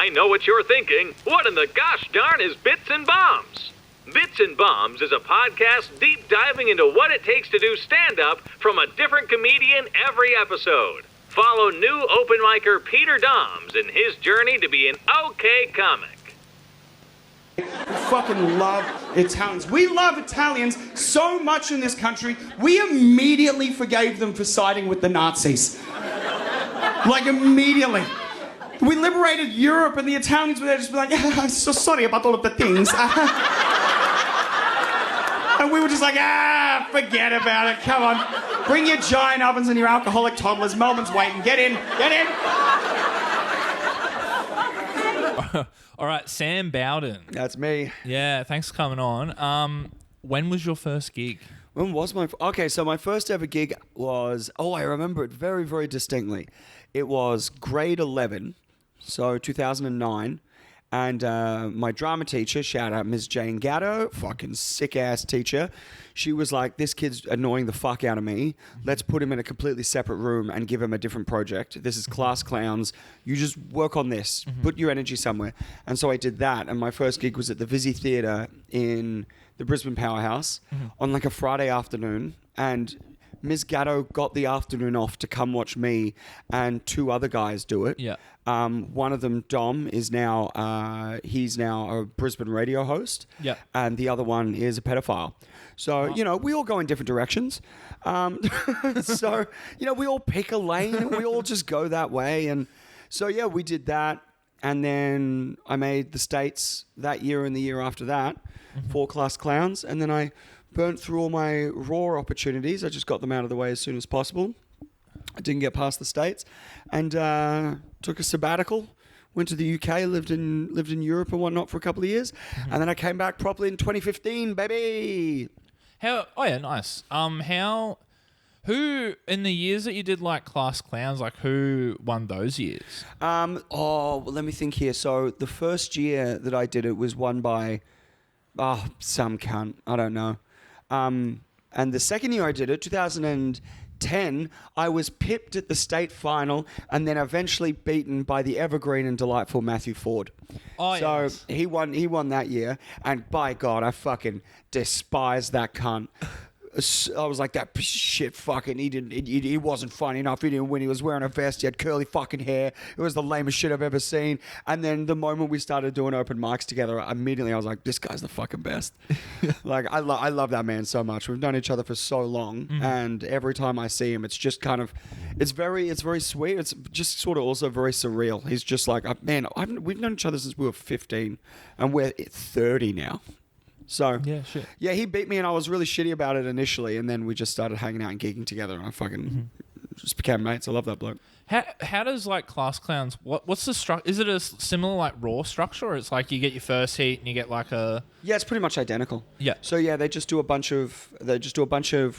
I know what you're thinking. What in the gosh darn is Bits and Bombs? Bits and Bombs is a podcast deep diving into what it takes to do stand-up from a different comedian every episode. Follow new open micer Peter Doms in his journey to be an okay comic. We fucking love Italians. We love Italians so much in this country, we immediately forgave them for siding with the Nazis. Like, immediately. We liberated Europe and the Italians were there just like, I'm so sorry about all of the things. And we were just like, forget about it, come on. Bring your giant ovens and your alcoholic toddlers. Melbourne's waiting. Get in, get in. All right, Sam Bowden. That's me. Yeah, thanks for coming on. When was your first gig? When was my... Okay, so my first ever gig was... Oh, I remember it very, very distinctly. It was grade 11, so 2009. And my drama teacher, shout out Ms. Jane Gatto, fucking sick-ass teacher. She was like, this kid's annoying the fuck out of me. Let's put him in a completely separate room and give him a different project. This is class clowns. You just work on this. Put your energy somewhere. And so I did that. And my first gig was at the Vizzy Theatre in the Brisbane Powerhouse on like a Friday afternoon. And Ms. Gatto got the afternoon off to come watch me and two other guys do it. Yeah. One of them, Dom, is now he's now a Brisbane radio host. Yeah. And the other one is a pedophile. So, you know, we all go in different directions. So, you know, we all pick a lane and we all just go that way. And so, yeah, we did that. And then I made the States that year and the year after that, 4 Class Clowns. And then I burnt through all my raw opportunities. I just got them out of the way as soon as possible. I didn't get past the States and took a sabbatical. Went to the UK, lived in Europe and whatnot for a couple of years. And then I came back properly in 2015, baby. Oh yeah, nice. Who in the years that you did like Class Clowns, like who won those years? Well, let me think here. So the first year that I did it was won by some cunt. I don't know. And the second year I did it, 2010, I was pipped at the state final and then eventually beaten by the evergreen and delightful Matthew Ford. Oh, so yes. he won that year, and by God, I fucking despise that cunt. I was like, that shit fucking, he wasn't funny enough. He didn't win. He was wearing a vest. He had curly fucking hair. It was the lamest shit I've ever seen. And then the moment we started doing open mics together, immediately I was like, this guy's the fucking best. Like, I love that man so much. We've known each other for so long. And every time I see him, it's just kind of, it's very sweet. It's just sort of also very surreal. He's just like, man, we've known each other since we were 15 and we're 30 now. So, Yeah, shit. Yeah, he beat me and I was really shitty about it initially, and then we just started hanging out and gigging together and I fucking just became mates. I love that bloke. How does like Class Clowns, what's the structure? Is it a similar like raw structure, or it's like you get your first heat and you get like a... Yeah, it's pretty much identical. Yeah. So yeah, they just do a bunch of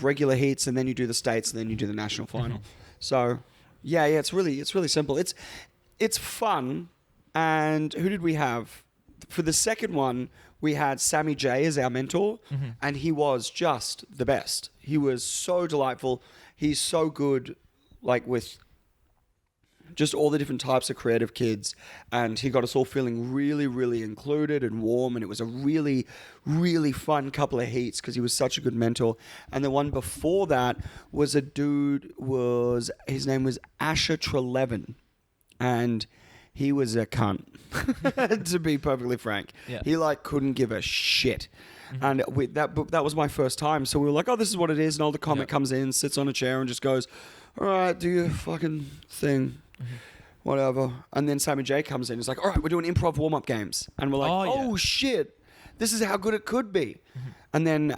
regular heats and then you do the states and then you do the national final. So yeah, it's really simple. It's fun. And who did we have? For the second one, we had Sammy J as our mentor, and he was just the best. He was so delightful. He's so good, like with just all the different types of creative kids, and he got us all feeling really, really included and warm, and it was a really, really fun couple of heats because he was such a good mentor. And the one before that was a dude, his name was Asher Trelevin, and he was a cunt, to be perfectly frank. Yeah. He like couldn't give a shit. And that was my first time. So we were like, oh, this is what it is. And all the comic comes in, sits on a chair and just goes, all right, do your fucking thing. Whatever. And then Sammy J comes in. He's like, all right, we're doing improv warm-up games. And we're like, oh shit, this is how good it could be. And then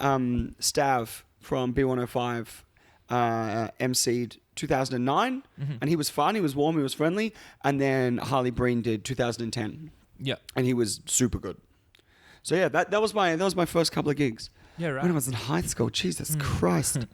Stav from B105 MC'd 2009, and he was fun, he was warm, he was friendly. And then Harley Breen did 2010. Yeah. And he was super good. So yeah, that was my first couple of gigs. Yeah, right. When I was in high school. Jesus Christ.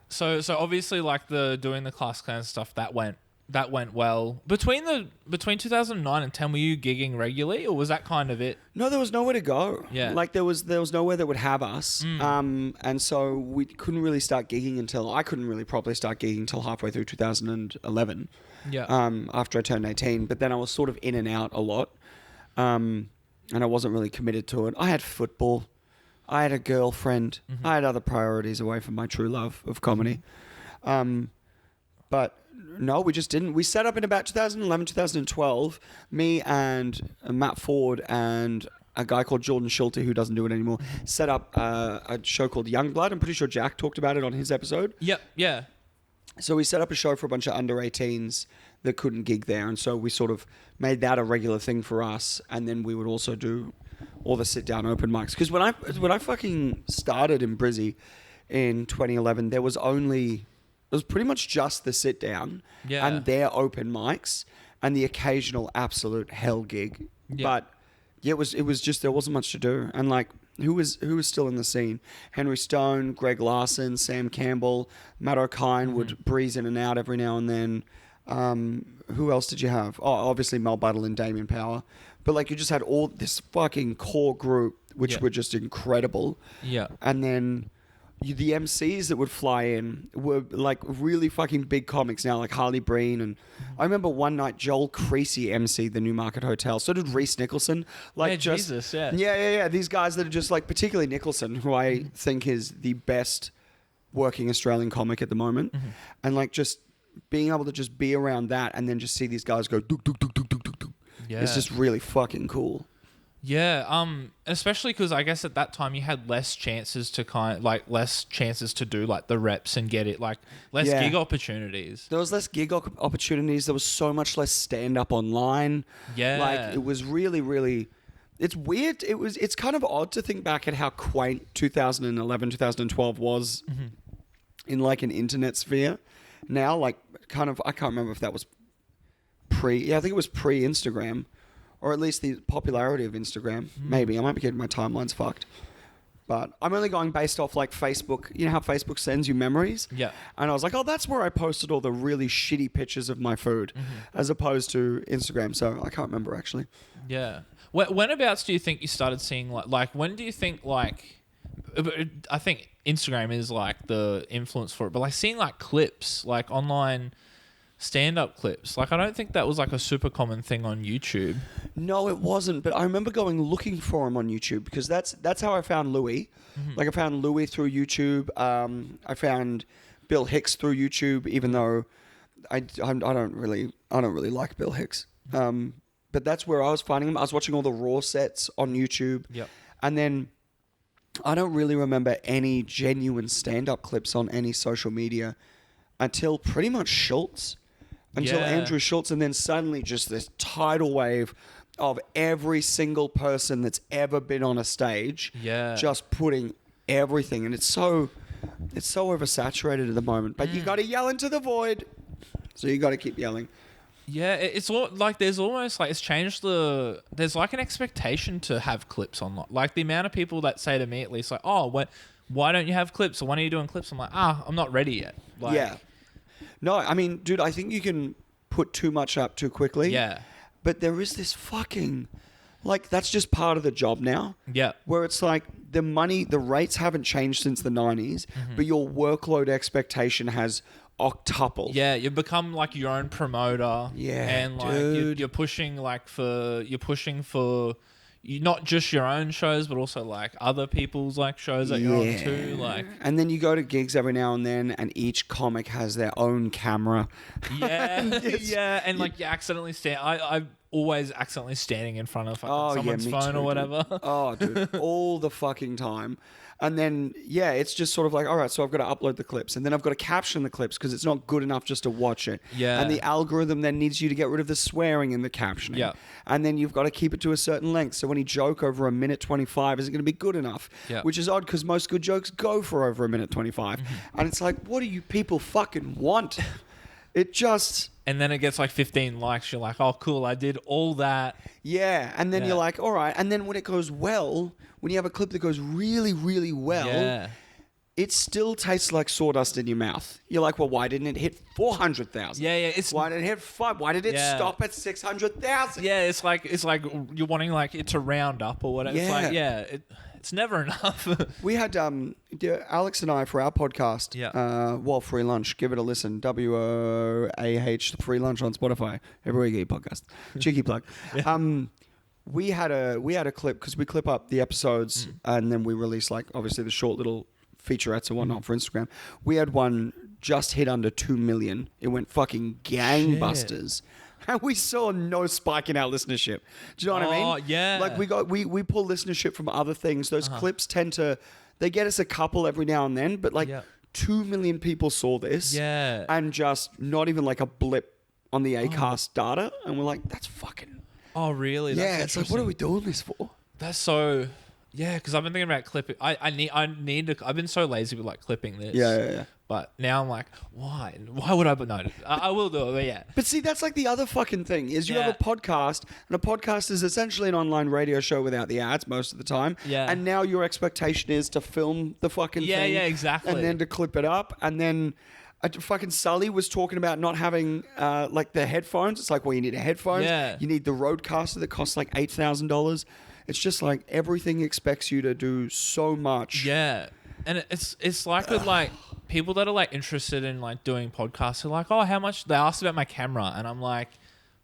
So obviously like doing the Class Clowns stuff, that went that went well. Between 2009 and 10, were you gigging regularly, or was that kind of it? No, there was nowhere to go. Yeah. Like there was nowhere that would have us. And so we couldn't really start gigging until I couldn't really properly start gigging until halfway through 2011. Yeah. After I turned 18, but then I was sort of in and out a lot. And I wasn't really committed to it. I had football. I had a girlfriend. I had other priorities away from my true love of comedy. But no, we just didn't. We set up in about 2011, 2012, me and Matt Ford and a guy called Jordan Schulte, who doesn't do it anymore, set up a show called Youngblood. I'm pretty sure Jack talked about it on his episode. Yep. Yeah. So we set up a show for a bunch of under 18s that couldn't gig there. And so we sort of made that a regular thing for us. And then we would also do all the sit-down open mics. Because when I fucking started in Brizzy in 2011, there was pretty much just the sit-down and their open mics and the occasional absolute hell gig. Yeah. But yeah, it was just, there wasn't much to do. And like, who was still in the scene? Henry Stone, Greg Larson, Sam Campbell, Matt O'Kine would breeze in and out every now and then. Who else did you have? Oh, obviously Mel Buttle and Damien Power. But like, you just had all this fucking core group, which were just incredible. Yeah. And then the MCs that would fly in were like really fucking big comics now, like Harley Breen. And I remember one night Joel Creasy MC'd the Newmarket Hotel. So did Reese Nicholson. Like Jesus, yeah. Yeah. These guys that are just like, particularly Nicholson, who I think is the best working Australian comic at the moment. And like just being able to just be around that and then just see these guys go duk, duk, duk, duk, duk, duk, duk. Yeah. It's just really fucking cool. Yeah, especially because I guess at that time you had less chances to do like the reps and get it, like less gig opportunities. There was less gig opportunities. There was so much less stand up online. Yeah, like it was really, really. It's weird. It's kind of odd to think back at how quaint 2011, 2012 was in like an internet sphere. Now, like kind of, I can't remember if that was I think it was pre-Instagram. Or at least the popularity of Instagram. Maybe. I might be getting my timelines fucked. But I'm only going based off like Facebook. You know how Facebook sends you memories? Yeah. And I was like, oh, that's where I posted all the really shitty pictures of my food as opposed to Instagram. So I can't remember actually. Yeah. Whenabouts do you think you started seeing like when do you think like... I think Instagram is like the influence for it. But like seeing like clips, like online... stand-up clips. Like, I don't think that was like a super common thing on YouTube. No, it wasn't. But I remember looking for him on YouTube because that's how I found Louis. Like, I found Louis through YouTube. I found Bill Hicks through YouTube, even though I don't really like Bill Hicks. But that's where I was finding him. I was watching all the Raw sets on YouTube. Yep. And then I don't really remember any genuine stand-up clips on any social media until pretty much Schultz. Until Andrew Schultz, and then suddenly just this tidal wave of every single person that's ever been on a stage just putting everything. And it's so oversaturated at the moment. But you got to yell into the void. So you got to keep yelling. Yeah, it's all, like there's almost like it's changed there's like an expectation to have clips on. Like the amount of people that say to me at least like, oh, why don't you have clips? Or when are you doing clips? I'm like, I'm not ready yet. Like, yeah. No, I mean, dude, I think you can put too much up too quickly. Yeah. But there is this fucking... Like, that's just part of the job now. Yeah. Where it's like the rates haven't changed since the 90s, but your workload expectation has octupled. Yeah, you become like your own promoter. Yeah, and like you're pushing for not just your own shows, but also like other people's like shows that you're on too. Like, and then you go to gigs every now and then, and each comic has their own camera. Yeah, and like you accidentally stand. I'm always accidentally standing in front of someone's phone or whatever. Dude. Oh, dude, all the fucking time. And then, it's just sort of like, all right, so I've got to upload the clips. And then I've got to caption the clips because it's not good enough just to watch it. Yeah. And the algorithm then needs you to get rid of the swearing in the captioning. Yeah. And then you've got to keep it to a certain length. So any joke over a minute 25 isn't going to be good enough. Yeah. Which is odd because most good jokes go for over a minute 25. And it's like, what do you people fucking want? It just... And then it gets like 15 likes. You're like, oh, cool, I did all that. Yeah. And then you're like, all right. And then when it goes well, when you have a clip that goes really, really well, it still tastes like sawdust in your mouth. You're like, well, why didn't it hit 400,000? Yeah, it's Why did it hit 5? Why did it Yeah. stop at 600,000? yeah, it's like you're wanting like it to round up or whatever. It's like it's never enough. We had Alex and I for our podcast. Well, Free Lunch. Give it a listen. WOAH Free Lunch on Spotify. Everywhere you get your podcast. Cheeky plug. We had a clip because we clip up the episodes and then we release like obviously the short little featurettes and whatnot for Instagram. We had one just hit under 2 million. It went fucking gangbusters. And we saw no spike in our listenership. Do you know what I mean? Oh, yeah. Like we pull listenership from other things. Those clips tend to, they get us a couple every now and then, but like 2 million people saw this. Yeah. And just not even like a blip on the Acast data. And we're like, that's fucking... Oh, really? That's it's like, what are we doing this for? That's so... Yeah, because I've been thinking about clipping. I need to... I've been so lazy with like clipping this. Yeah. But now I'm like, why? Why would I? But no, I will do it. But yeah. But see, that's like the other fucking thing is you have a podcast, and a podcast is essentially an online radio show without the ads most of the time. Yeah. And now your expectation is to film the fucking thing. Yeah, exactly. And then to clip it up, and then fucking Sully was talking about not having like the headphones. It's like, well, you need a headphones. Yeah. You need the Rodecaster that costs like $8,000. It's just like everything expects you to do so much. Yeah. And it's like with like people that are like interested in like doing podcasts are like, oh, how much? They asked about my camera, and I'm like,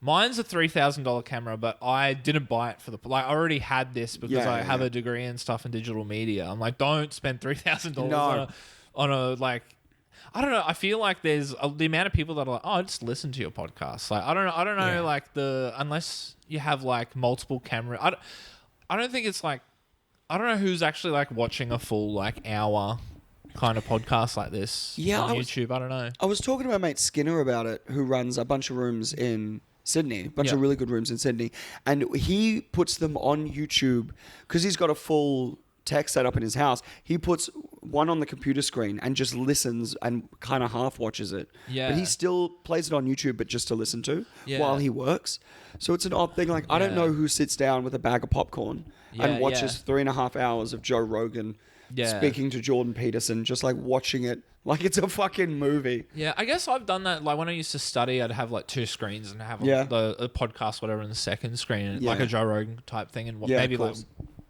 mine's a $3,000 camera, but I didn't buy it for the I already had this because I have a degree and stuff in digital media. I'm like, don't spend $3,000 on a like. I don't know. I feel like there's the amount of people that are like, oh, just listen to your podcast. Like, I don't know. Like unless you have like multiple camera. I don't think it's like. I don't know who's actually like watching a full like hour kind of podcast like this on YouTube. I don't know. I was talking to my mate Skinner about it, who runs a bunch of rooms in Sydney, a bunch of really good rooms in Sydney. And he puts them on YouTube because he's got a full tech setup in his house. He puts one on the computer screen and just listens and kind of half watches it. Yeah. But he still plays it on YouTube, but just to listen to while he works. So it's an odd thing. Like, I don't know who sits down with a bag of popcorn and watches 3.5 hours of Joe Rogan speaking to Jordan Peterson, just like watching it like it's a fucking movie. Yeah, I guess I've done that. Like when I used to study, I'd have like 2 screens and have the podcast, whatever, in the second screen, like a Joe Rogan type thing, and maybe like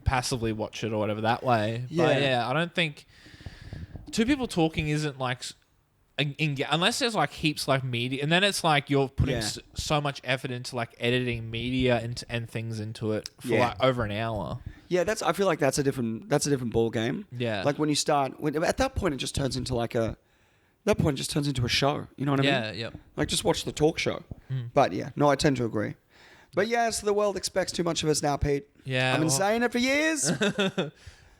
passively watch it or whatever that way. But I don't think 2 people talking isn't like unless there's like heaps like media, and then it's like you're putting so much effort into like editing media and things into it for like over an hour. Yeah, I feel like that's a different ball game. Yeah, like when you start at that point, it just turns into a show. You know what I mean? Yeah, yep. Like just watch the talk show. But yeah, no, I tend to agree. But yes, the world expects too much of us now, Pete. Yeah, I've been saying it for years.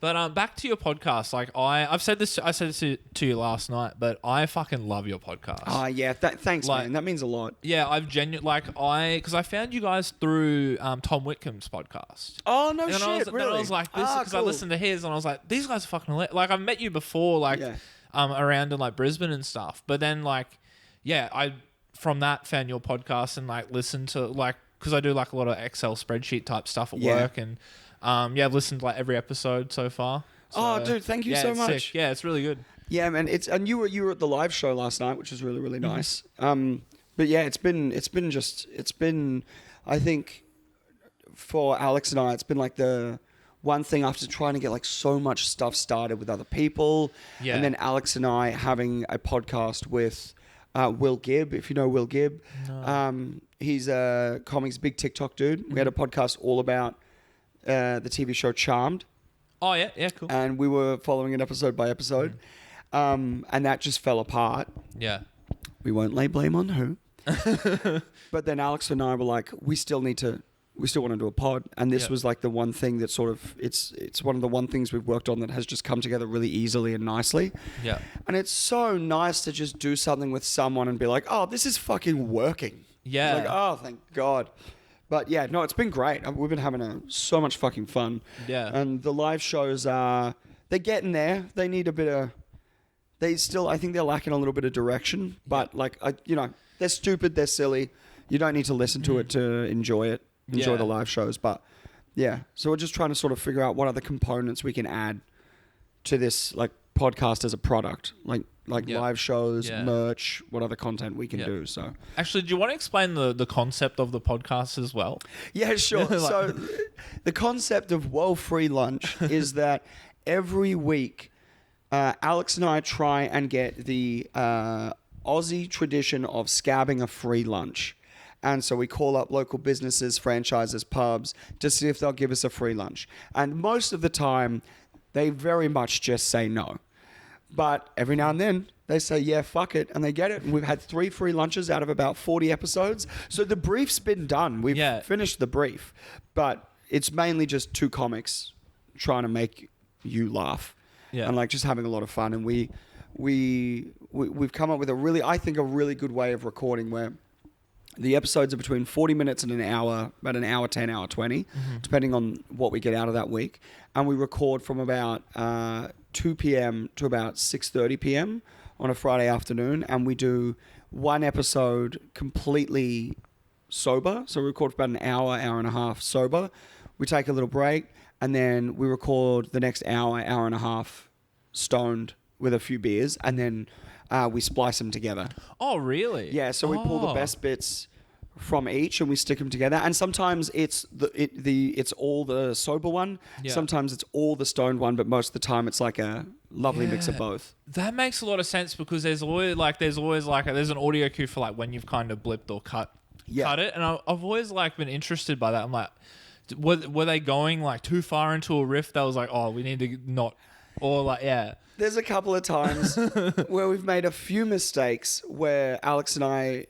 But back to your podcast. Like I said this to you last night, but I fucking love your podcast. Oh yeah, thanks, man. That means a lot. Yeah, because I found you guys through Tom Whitcomb's podcast. Oh no, and shit! Then I was like, this because cool. I listened to his, and I was like, these guys are fucking hilarious. Like I've met you before, like around in like Brisbane and stuff. But then I from that found your podcast and like listened to like because I do like a lot of Excel spreadsheet type stuff at work and. I've listened to like every episode so far. So, dude, thank you so much. Sick. Yeah, it's really good. Yeah, man. And you were at the live show last night, which was really, really nice. But yeah, it's been I think for Alex and I, it's been like the one thing after trying to get like so much stuff started with other people. Yeah. And then Alex and I having a podcast with Will Gibb, if you know Will Gibb. No. He's a comics big TikTok dude. We had a podcast all about the TV show Charmed. Oh, yeah, cool. And we were following it episode by episode. And that just fell apart. Yeah. We won't lay blame on who. But then Alex and I were like, we still want to do a pod. And this was like the one thing that sort of, it's one of the one things we've worked on that has just come together really easily and nicely. Yeah. And it's so nice to just do something with someone and be like, oh, this is fucking working. Yeah. It's like, oh, thank God. But yeah, no, it's been great. We've been having so much fucking fun. Yeah. And the live shows they're getting there. They need a bit of, I think they're lacking a little bit of direction. But they're stupid, they're silly. You don't need to listen to it to enjoy the live shows. But yeah, so we're just trying to sort of figure out what other components we can add to this like podcast as a product, like Yeah. live shows, Yeah. merch, what other content we can Yeah. do. So Actually, do you want to explain the concept of the podcast as well? yeah, sure. Like- So the concept of World Free Lunch is that every week, Alex and I try and get the Aussie tradition of scabbing a free lunch. And so we call up local businesses, franchises, pubs to see if they'll give us a free lunch. And most of the time, they very much just say no. But every now and then, they say, yeah, fuck it, and they get it. And we've had 3 free lunches out of about 40 episodes. So the brief's been done. We've finished the brief. But it's mainly just 2 comics trying to make you laugh. Yeah. And like just having a lot of fun. And we've come up with a really good way of recording where the episodes are between 40 minutes and an hour, about an hour 10, hour 20, depending on what we get out of that week. And we record from about 2 p.m. to about 6:30 p.m. on a Friday afternoon. And we do 1 episode completely sober. So we record for about an hour, hour and a half sober. We take a little break. And then we record the next hour, hour and a half stoned with a few beers. And then we splice them together. Oh, really? Yeah, so we pull the best bits from each and we stick them together. And sometimes it's it's all the sober one. Yeah. Sometimes it's all the stoned one, but most of the time it's like a lovely mix of both. That makes a lot of sense because there's always an audio cue for like when you've kind of blipped or cut it, and I've always like been interested by that. I'm like, were they going like too far into a riff that was like, oh, we need to not, or like, yeah. There's a couple of times where we've made a few mistakes where Alex and I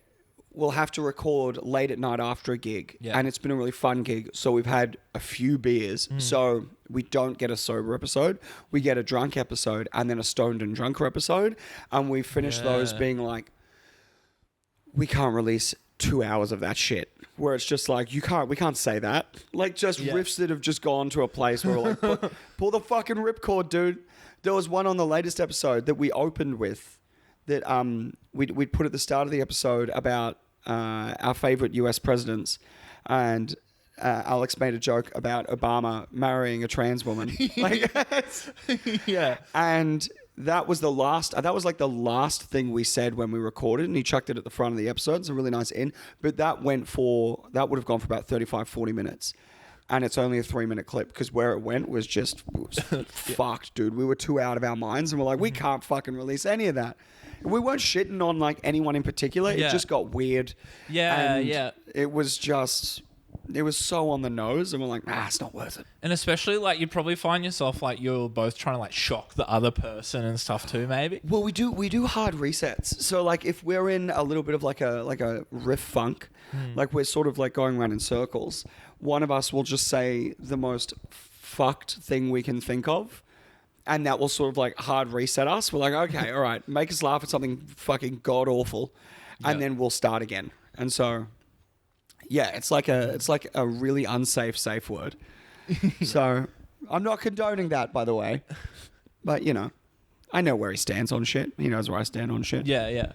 will have to record late at night after a gig. Yeah. And it's been a really fun gig. So we've had a few beers. So we don't get a sober episode. We get a drunk episode and then a stoned and drunker episode. And we finish those being like, we can't release 2 hours of that shit. Where it's just like, we can't say that. Like just riffs that have just gone to a place where we're like, pull the fucking ripcord, dude. There was one on the latest episode that we opened with that we'd put at the start of the episode about our favorite US presidents. And Alex made a joke about Obama marrying a trans woman. Like, Yeah. and that was the last thing we said when we recorded, and he chucked it at the front of the episode. It's a really nice end. But that would have gone for about 35, 40 minutes. And it's only a 3-minute clip because where it went was just fucked, dude. We were too out of our minds and we're like, we can't fucking release any of that. We weren't shitting on like anyone in particular. Yeah. It just got weird. Yeah, and yeah. It was so on the nose and we're like, it's not worth it. And especially like you'd probably find yourself like you're both trying to like shock the other person and stuff too, maybe. Well, we do hard resets. So like if we're in a little bit of like a riff funk, like we're sort of like going around in circles, one of us will just say the most fucked thing we can think of. And that will sort of like hard reset us. We're like, okay, all right, make us laugh at something fucking god awful, and then we'll start again. And so, yeah, it's like a really unsafe safe word. So I'm not condoning that, by the way, but you know, I know where he stands on shit. He knows where I stand on shit. Yeah,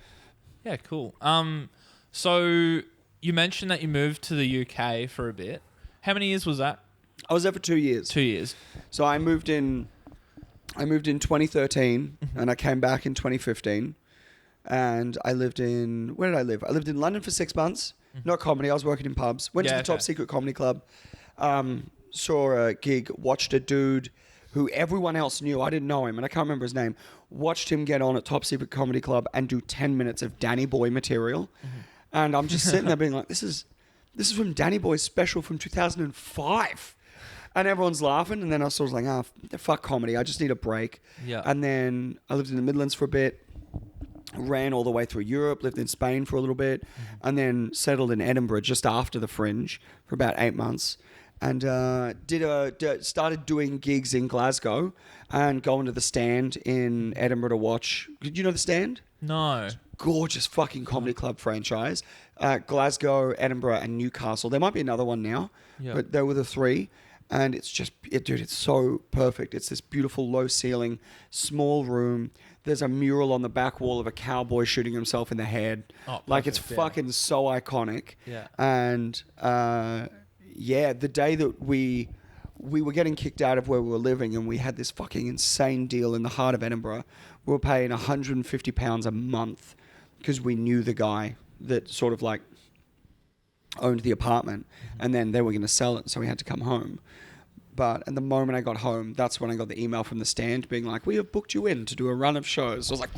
cool. So you mentioned that you moved to the UK for a bit. How many years was that? I was there for 2 years. 2 years. So I moved in 2013 and I came back in 2015 and I lived in, where did I live? I lived in London for 6 months. Not comedy. I was working in pubs. Went to the Top Secret Comedy Club. Saw a gig, watched a dude who everyone else knew. I didn't know him and I can't remember his name. Watched him get on at Top Secret Comedy Club and do 10 minutes of Danny Boy material. And I'm just sitting there being like, this is from Danny Boy's special from 2005. And everyone's laughing. And then I was sort of like, fuck comedy. I just need a break. Yeah. And then I lived in the Midlands for a bit. Ran all the way through Europe. Lived in Spain for a little bit. And then settled in Edinburgh just after the Fringe for about 8 months. And started doing gigs in Glasgow and going to the Stand in Edinburgh to watch. Did you know the Stand? No. Gorgeous fucking comedy club franchise. Glasgow, Edinburgh, and Newcastle. There might be another one now, but they were the 3. And it's just, dude, it's so perfect. It's this beautiful low ceiling, small room. There's a mural on the back wall of a cowboy shooting himself in the head. Oh, like it's perfect, fucking so iconic. Yeah. And the day that we we were getting kicked out of where we were living, and we had this fucking insane deal in the heart of Edinburgh. We were paying £150 a month because we knew the guy that sort of like owned the apartment, and then they were going to sell it, so we had to come home. But at the moment I got home, that's when I got the email from the stand being like, we have booked you in to do a run of shows. So I was like,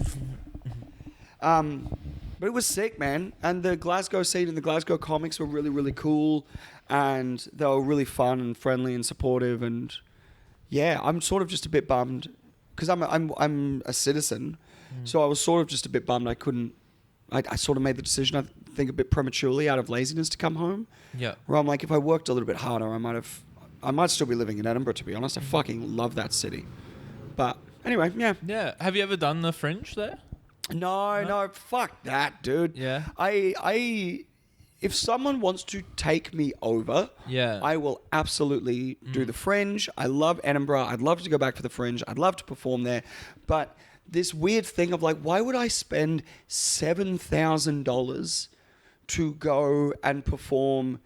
but it was sick, man. And the Glasgow scene and the Glasgow comics were really, really cool. And they were really fun and friendly and supportive. And yeah, I'm sort of just a bit bummed because I'm a citizen. So I was sort of just a bit bummed I couldn't. I sort of made the decision, I think, a bit prematurely out of laziness to come home. Yeah. Where I'm like, if I worked a little bit harder, I might still be living in Edinburgh, to be honest. I fucking love that city. But anyway, yeah. Yeah. Have you ever done the Fringe there? No, fuck that, dude. Yeah. If someone wants to take me over, Yeah. I will absolutely do the Fringe. I love Edinburgh. I'd love to go back for the Fringe. I'd love to perform there. But this weird thing of like, why would I spend $7,000 to go and perform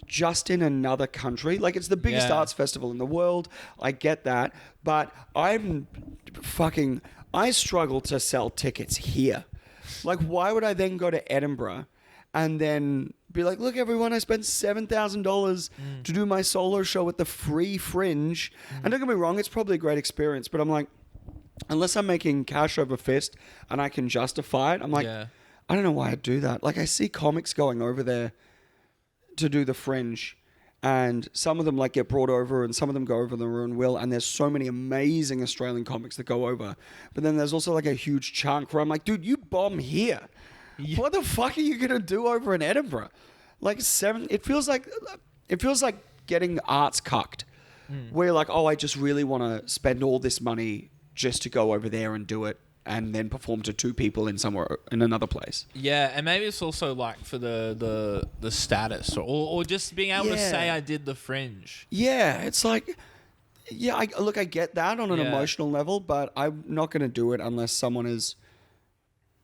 just in another country? Like, it's the biggest Yeah. arts festival in the world. I get that. But I struggle to sell tickets here. Like, why would I then go to Edinburgh and then be like, look, everyone, I spent $7,000 to do my solo show at the free Fringe. And don't get me wrong, it's probably a great experience. But I'm like, unless I'm making cash over fist and I can justify it, I'm like, Yeah. I don't know why I'd do that. Like, I see comics going over there to do the Fringe, and some of them like get brought over and some of them go over their own will, and there's so many amazing Australian comics that go over, but then there's also like a huge chunk where I'm like, dude, you bomb here, what the fuck are you gonna do over in Edinburgh? Like, it feels like getting arts cucked, where you're like, oh, I just really want to spend all this money just to go over there and do it and then perform to two people in another place. Yeah, and maybe it's also like for the status or just being able to Yeah. say I did the Fringe. Yeah, it's like, yeah, I get that on an Yeah. emotional level, but I'm not going to do it unless someone is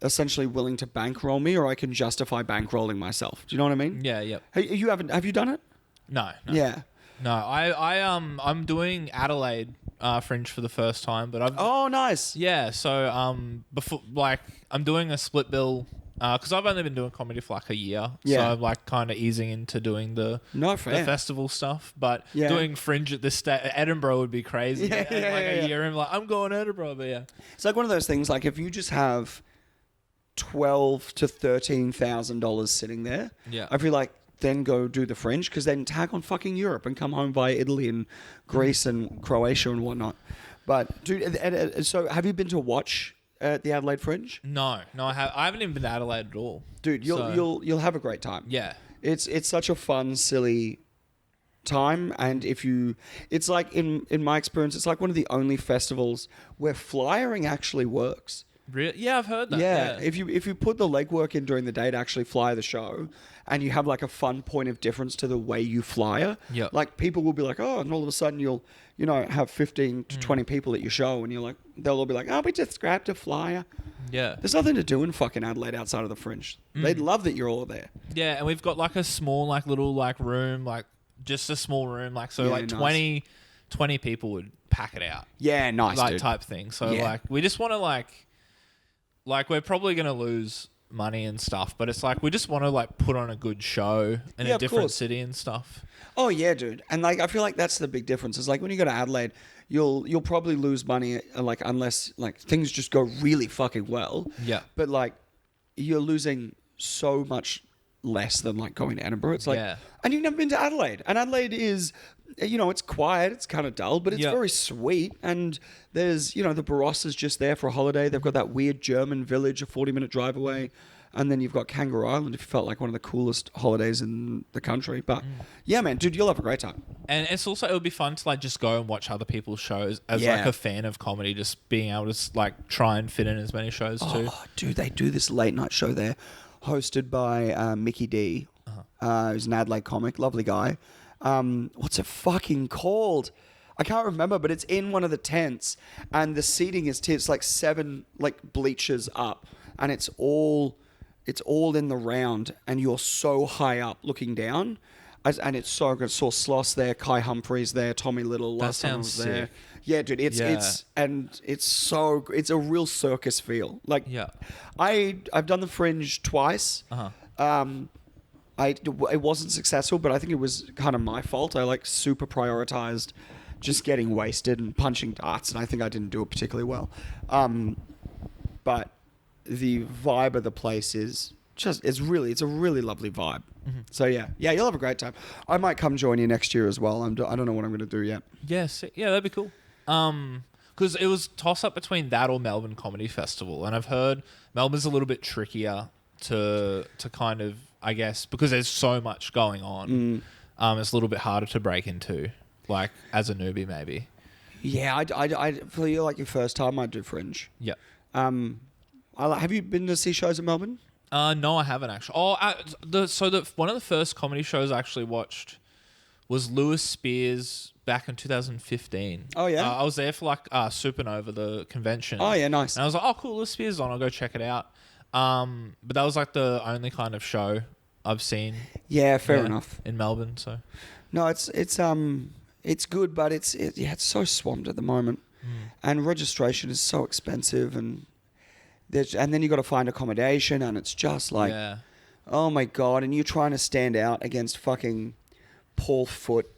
essentially willing to bankroll me, or I can justify bankrolling myself. Do you know what I mean? Yeah, yep. Hey, have you done it? No. Yeah. No, I'm doing Adelaide Fringe for the first time, but I've Oh, nice. yeah. So before like I'm doing a split bill because I've only been doing comedy for like a year, Yeah. so I'm like kind of easing into doing the Fair. festival stuff. But Yeah. doing Fringe at this Edinburgh would be crazy. Yeah, And yeah, like yeah, a yeah. year, I'm like I'm going to Edinburgh, but yeah. It's like one of those things. Like, if you just have $12,000 to $13,000 sitting there, Yeah. I feel like then go do the Fringe, because then tag on fucking Europe and come home via Italy and Greece and Croatia and whatnot. But dude, so have you been to watch at the Adelaide Fringe? No, I haven't even been to Adelaide at all. Dude, you'll have a great time. Yeah. It's such a fun, silly time, and it's like in my experience, it's like one of the only festivals where flyering actually works. Really? Yeah, I've heard that. Yeah, if you put the legwork in during the day to actually fly the show, and you have like a fun point of difference to the way you fly, Yep. like people will be like, oh, and all of a sudden you'll have 15 to 20 people at your show, and you're like, they'll all be like, oh, we just grabbed a flyer. Yeah. There's nothing to do in fucking Adelaide outside of the Fringe. They'd love that you're all there. Yeah, and we've got like a small like little like room, like just a small room, like so Yeah, like nice. 20 people would pack it out. Yeah, nice, Like dude. type thing. So Yeah. like we just want to like we're probably going to lose money and stuff, but it's like we just want to like put on a good show in Yeah, a of different course. city and stuff. Oh yeah, dude. And like I feel like that's the big difference. Is like when you go to Adelaide, you'll probably lose money like unless like things just go really fucking well. Yeah. But like you're losing so much less than like going to Edinburgh. It's like, Yeah. and you've never been to Adelaide. And Adelaide is, it's quiet, it's kind of dull, but it's Yeah. very sweet. And there's, the Barossa is just there for a holiday. They've got that weird German village a 40-minute drive away. And then you've got Kangaroo Island, if you felt like one of the coolest holidays in the country. But yeah, man, dude, you'll have a great time. And it's also, it would be fun to like just go and watch other people's shows as Yeah. like a fan of comedy, just being able to like try and fit in as many shows too. Oh, dude, they do this late night show there, hosted by Mickey D, who's an Adelaide comic, lovely guy. What's it fucking called? I can't remember, but it's in one of the tents, and the seating is it's like 7 like bleachers up, and it's all in the round, and you're so high up looking down. And it's so good. Saw Sloss there, Kai Humphries there, Tommy Little. That Last time I sounds was there. sick. Yeah, dude. It's so it's a real circus feel. Like Yeah. I've done the Fringe twice. It wasn't successful, but I think it was kind of my fault. I like super prioritized just getting wasted and punching darts, and I think I didn't do it particularly well. But the vibe of the place is just it's a really lovely vibe. So yeah, you'll have a great time. I might come join you next year as well. I don't know what I'm going to do yet. Yes, yeah, that'd be cool. Because it was toss up between that or Melbourne Comedy Festival, and I've heard Melbourne's a little bit trickier to kind of, I guess, because there's so much going on. It's a little bit harder to break into, like as a newbie maybe. Yeah, I for you like your first time, I'd do Fringe. Yeah. Have you been to see shows in Melbourne? No, I haven't actually. One of the first comedy shows I actually watched was Lewis Spears back in 2015. Oh yeah, I was there for like Supernova, the convention. Oh yeah, nice. And I was like, oh cool, Lewis Spears is on. I'll go check it out. But that was like the only kind of show I've seen. Yeah, fair enough. In Melbourne, so no, it's good, but it's so swamped at the moment, and registration is so expensive, and then you got to find accommodation, and it's just like, oh my god, and you're trying to stand out against fucking Paul Foote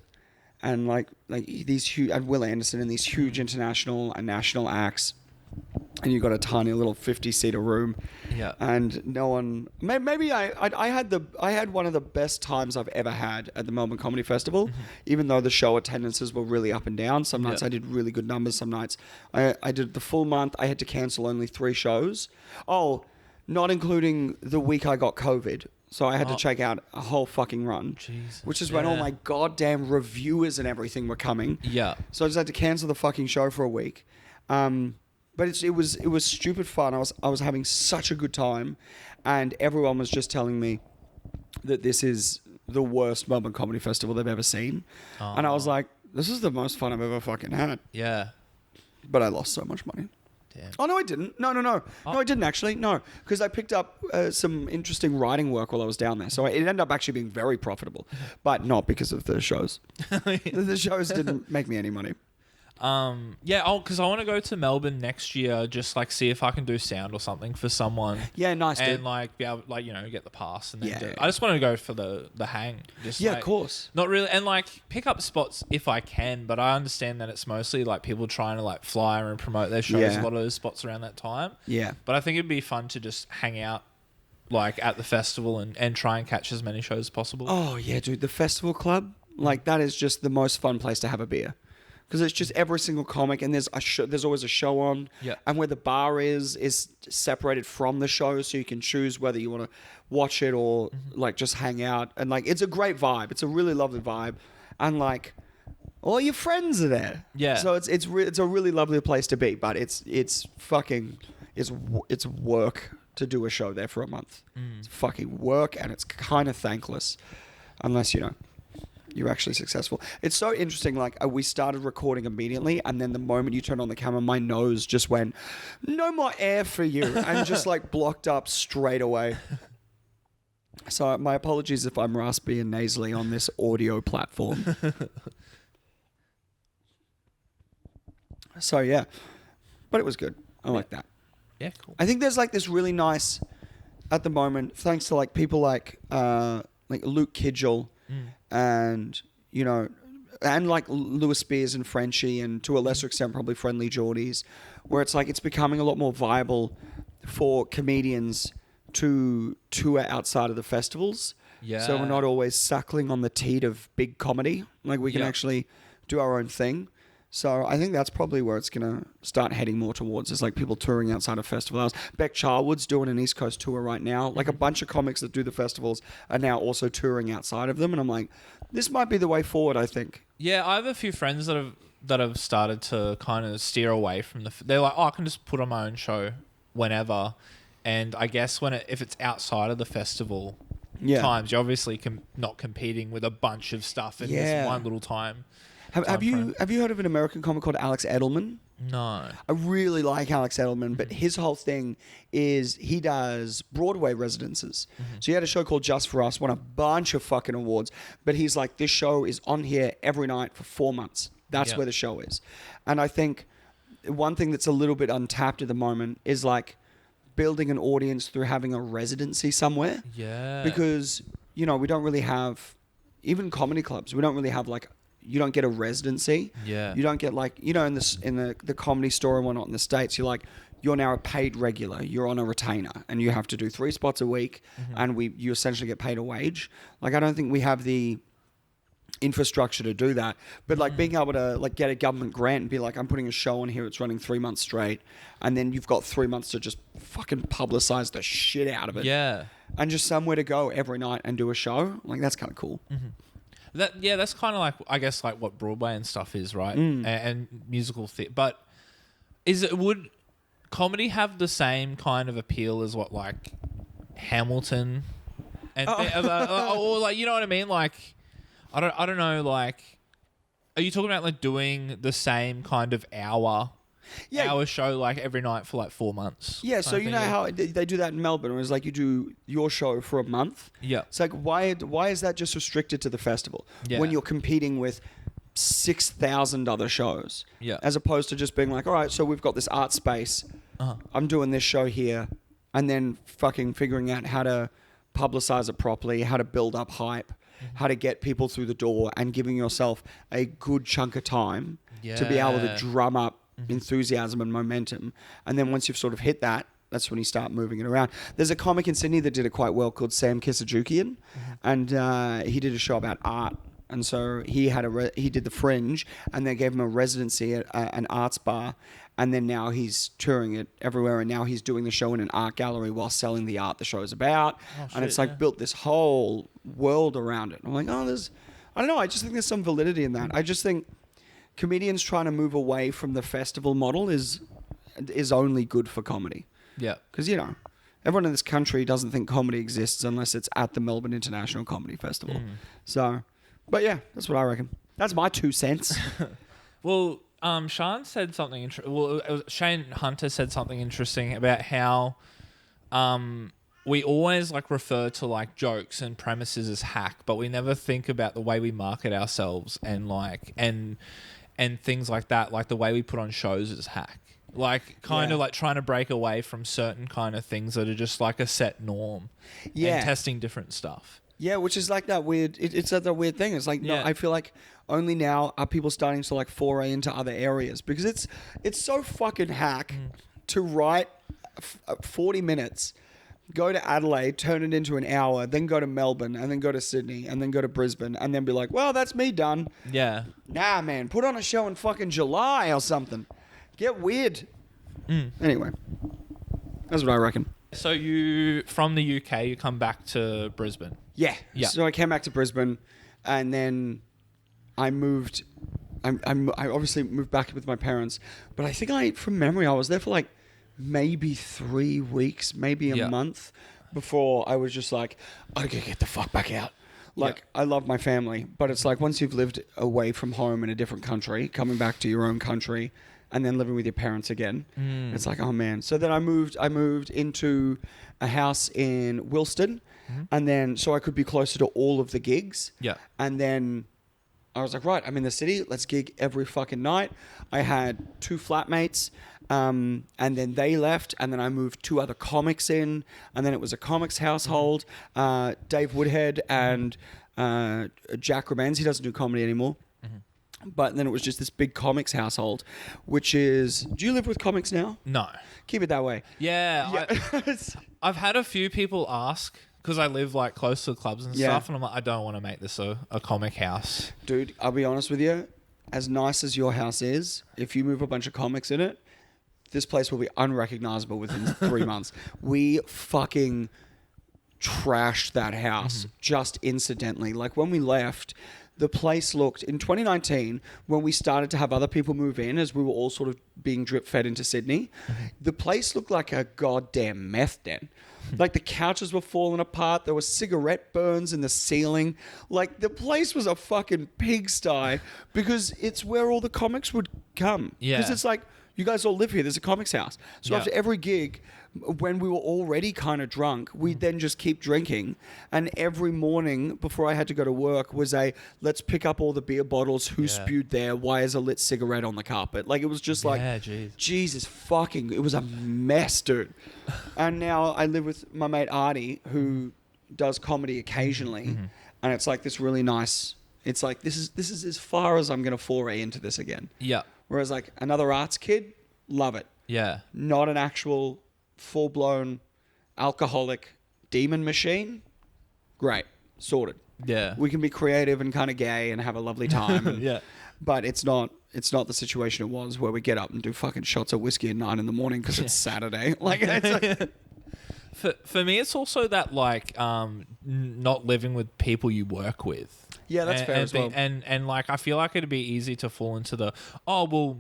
and like these huge, and Will Anderson and these huge international and national acts. And you got a tiny little 50-seater room, and no one. Maybe I had one of the best times I've ever had at the Melbourne Comedy Festival, even though the show attendances were really up and down. Some nights I did really good numbers. Some nights I did the full month. I had to cancel only 3 shows. Oh, not including the week I got COVID. So I had to check out a whole fucking run, which is when all my goddamn reviewers and everything were coming. Yeah. So I just had to cancel the fucking show for a week. But it was stupid fun. I was having such a good time, and everyone was just telling me that this is the worst Melbourne Comedy Festival they've ever seen. And I was like, this is the most fun I've ever fucking had. Yeah. But I lost so much money. Damn. Oh, no, I didn't. No. No, I didn't actually. No, because I picked up some interesting writing work while I was down there. So it ended up actually being very profitable, but not because of the shows. The shows didn't make me any money. Because I want to go to Melbourne next year, just like see if I can do sound or something for someone. Yeah, nice, and dude. like be able, like, get the pass and then Yeah. I just want to go for the hang. Just Yeah, of course. Not really, and like pick up spots if I can, but I understand that it's mostly like people trying to like flyer and promote their shows. Yeah. A lot of those spots around that time. Yeah. But I think it'd be fun to just hang out like at the festival and try and catch as many shows as possible. Oh yeah, dude, the Festival Club, like that is just the most fun place to have a beer. Because it's just every single comic, and there's always a show on. Yeah. And where the bar is separated from the show, so you can choose whether you want to watch it or like just hang out. And like it's a great vibe. It's a really lovely vibe, and like all your friends are there. Yeah. So it's a really lovely place to be, but it's work to do a show there for a month. It's fucking work, and it's kind of thankless, unless you're actually successful. It's so interesting. Like we started recording immediately, and then the moment you turned on the camera, my nose just went, "No more air for you," and just like blocked up straight away. So my apologies if I'm raspy and nasally on this audio platform. So yeah, but it was good. I like that. Yeah, cool. I think there's like this really nice at the moment, thanks to like people like Luke Kidgel. And and like Lewis Spears and Frenchie, and to a lesser extent probably Friendly Geordies, where it's like it's becoming a lot more viable for comedians to tour outside of the festivals. Yeah. So we're not always suckling on the teat of big comedy. Like we can actually do our own thing. So I think that's probably where it's going to start heading more towards, is like people touring outside of festival hours. Beck Charwood's doing an East Coast tour right now. Like a bunch of comics that do the festivals are now also touring outside of them. And I'm like, this might be the way forward, I think. Yeah, I have a few friends that have started to kind of steer away from they're like, oh, I can just put on my own show whenever. And I guess if it's outside of the festival times, you're obviously not competing with a bunch of stuff in this one little time. Have you heard of an American comic called Alex Edelman? No. I really like Alex Edelman, but his whole thing is he does Broadway residences. So he had a show called Just For Us, won a bunch of fucking awards, but he's like, this show is on here every night for 4 months. That's where the show is. And I think one thing that's a little bit untapped at the moment is like building an audience through having a residency somewhere. Yeah. Because, you know, we don't really have, even comedy clubs, we don't really have like, you don't get a residency. Yeah. You don't get like, you know, in the comedy store and whatnot in the States, you're now a paid regular. You're on a retainer and you have to do 3 spots a week and you essentially get paid a wage. Like, I don't think we have the infrastructure to do that. But like being able to like get a government grant and be like, I'm putting a show on here, it's running 3 months straight. And then you've got 3 months to just fucking publicize the shit out of it. Yeah. And just somewhere to go every night and do a show. Like, that's kind of cool. That's kind of like, I guess, like what Broadway and stuff is, right? And musical theatre. But would comedy have the same kind of appeal as what like Hamilton and or like, you know what I mean? Like, I don't know. Like, are you talking about like doing the same kind of hour show like every night for like 4 months? Yeah, so you know how they do that in Melbourne, where it's like you do your show for a month. Yeah. It's like, why is that just restricted to the festival when you're competing with 6,000 other shows? Yeah. As opposed to just being like, all right, so we've got this art space. I'm doing this show here, and then fucking figuring out how to publicize it properly, how to build up hype, how to get people through the door, and giving yourself a good chunk of time to be able to drum up enthusiasm and momentum. And then once you've sort of hit that, that's when you start moving it around. There's a comic in Sydney that did it quite well called Sam Kisajukian, and he did a show about art. And so he did the Fringe, and they gave him a residency at an arts bar, and then now he's touring it everywhere, and now he's doing the show in an art gallery while selling the art the show is about. And it's like built this whole world around it. I'm like, I don't know, I just think there's some validity in that. I just think comedians trying to move away from the festival model is only good for comedy. Yeah. Because, you know, everyone in this country doesn't think comedy exists unless it's at the Melbourne International Comedy Festival. So, but yeah, that's what I reckon. That's my 2 cents. Well, Shane said something. Shane Hunter said something interesting about how we always like refer to like jokes and premises as hack, but we never think about the way we market ourselves and like and things like that, like the way we put on shows as hack. Like kind of like trying to break away from certain kind of things that are just like a set norm. Yeah. And testing different stuff. Yeah, which is like that weird. It's that weird thing. It's like, no, I feel like only now are people starting to like foray into other areas, because it's so fucking hack to write 40 minutes, go to Adelaide, turn it into an hour, then go to Melbourne, and then go to Sydney, and then go to Brisbane, and then be like, well, that's me done. Yeah. Nah, man, put on a show in fucking July or something. Get weird. Anyway, that's what I reckon. So you, from the UK, you come back to Brisbane. Yeah. Yeah. So I came back to Brisbane, and then I moved. I obviously moved back with my parents, but I think from memory, I was there for like maybe 3 weeks, maybe a month before I was just like, I gotta get the fuck back out. Like, I love my family, but it's like once you've lived away from home in a different country, coming back to your own country, and then living with your parents again, it's like, oh man. So then I moved into a house in Wilston, and then so I could be closer to all of the gigs. Yeah. And then I was like, right, I'm in the city. Let's gig every fucking night. I had 2 flatmates, and then they left, and then I moved 2 other comics in, and then it was a comics household. Dave Woodhead and Jack Rebenz. He doesn't do comedy anymore. But then it was just this big comics household, which is... Do you live with comics now? No. Keep it that way. Yeah. I've had a few people ask, because I live like close to clubs and stuff, and I'm like, I don't want to make this a comic house. Dude, I'll be honest with you. As nice as your house is, if you move a bunch of comics in it, this place will be unrecognizable within 3 months. We fucking trashed that house just incidentally. Like when we left... The place looked, in 2019, when we started to have other people move in, as we were all sort of being drip fed into Sydney, the place looked like a goddamn meth den. Like the couches were falling apart. There were cigarette burns in the ceiling. Like the place was a fucking pigsty, because it's where all the comics would come. Yeah. Because it's like, You guys all live here. There's a comics house. So Yeah. after every gig, when we were already kind of drunk, we'd then just keep drinking. And every morning before I had to go to work was let's pick up all the beer bottles. Who spewed there? Why is a lit cigarette on the carpet? Like, it was just like, geez. Jesus fucking, it was a mess, dude. And now I live with my mate Artie, who does comedy occasionally. And it's like this really nice, it's like, this is as far as I'm going to foray into this again. Yeah. Whereas like another arts kid, love it. Yeah. Not an actual full-blown alcoholic demon machine. Great. Sorted. Yeah. We can be creative and kind of gay and have a lovely time. And, Yeah. But it's not the situation it was where we get up and do fucking shots of whiskey at 9 a.m. because it's Saturday. Like, it's like, For me, it's also that like not living with people you work with. Yeah, that's fair as well. And like I feel like it'd be easy to fall into the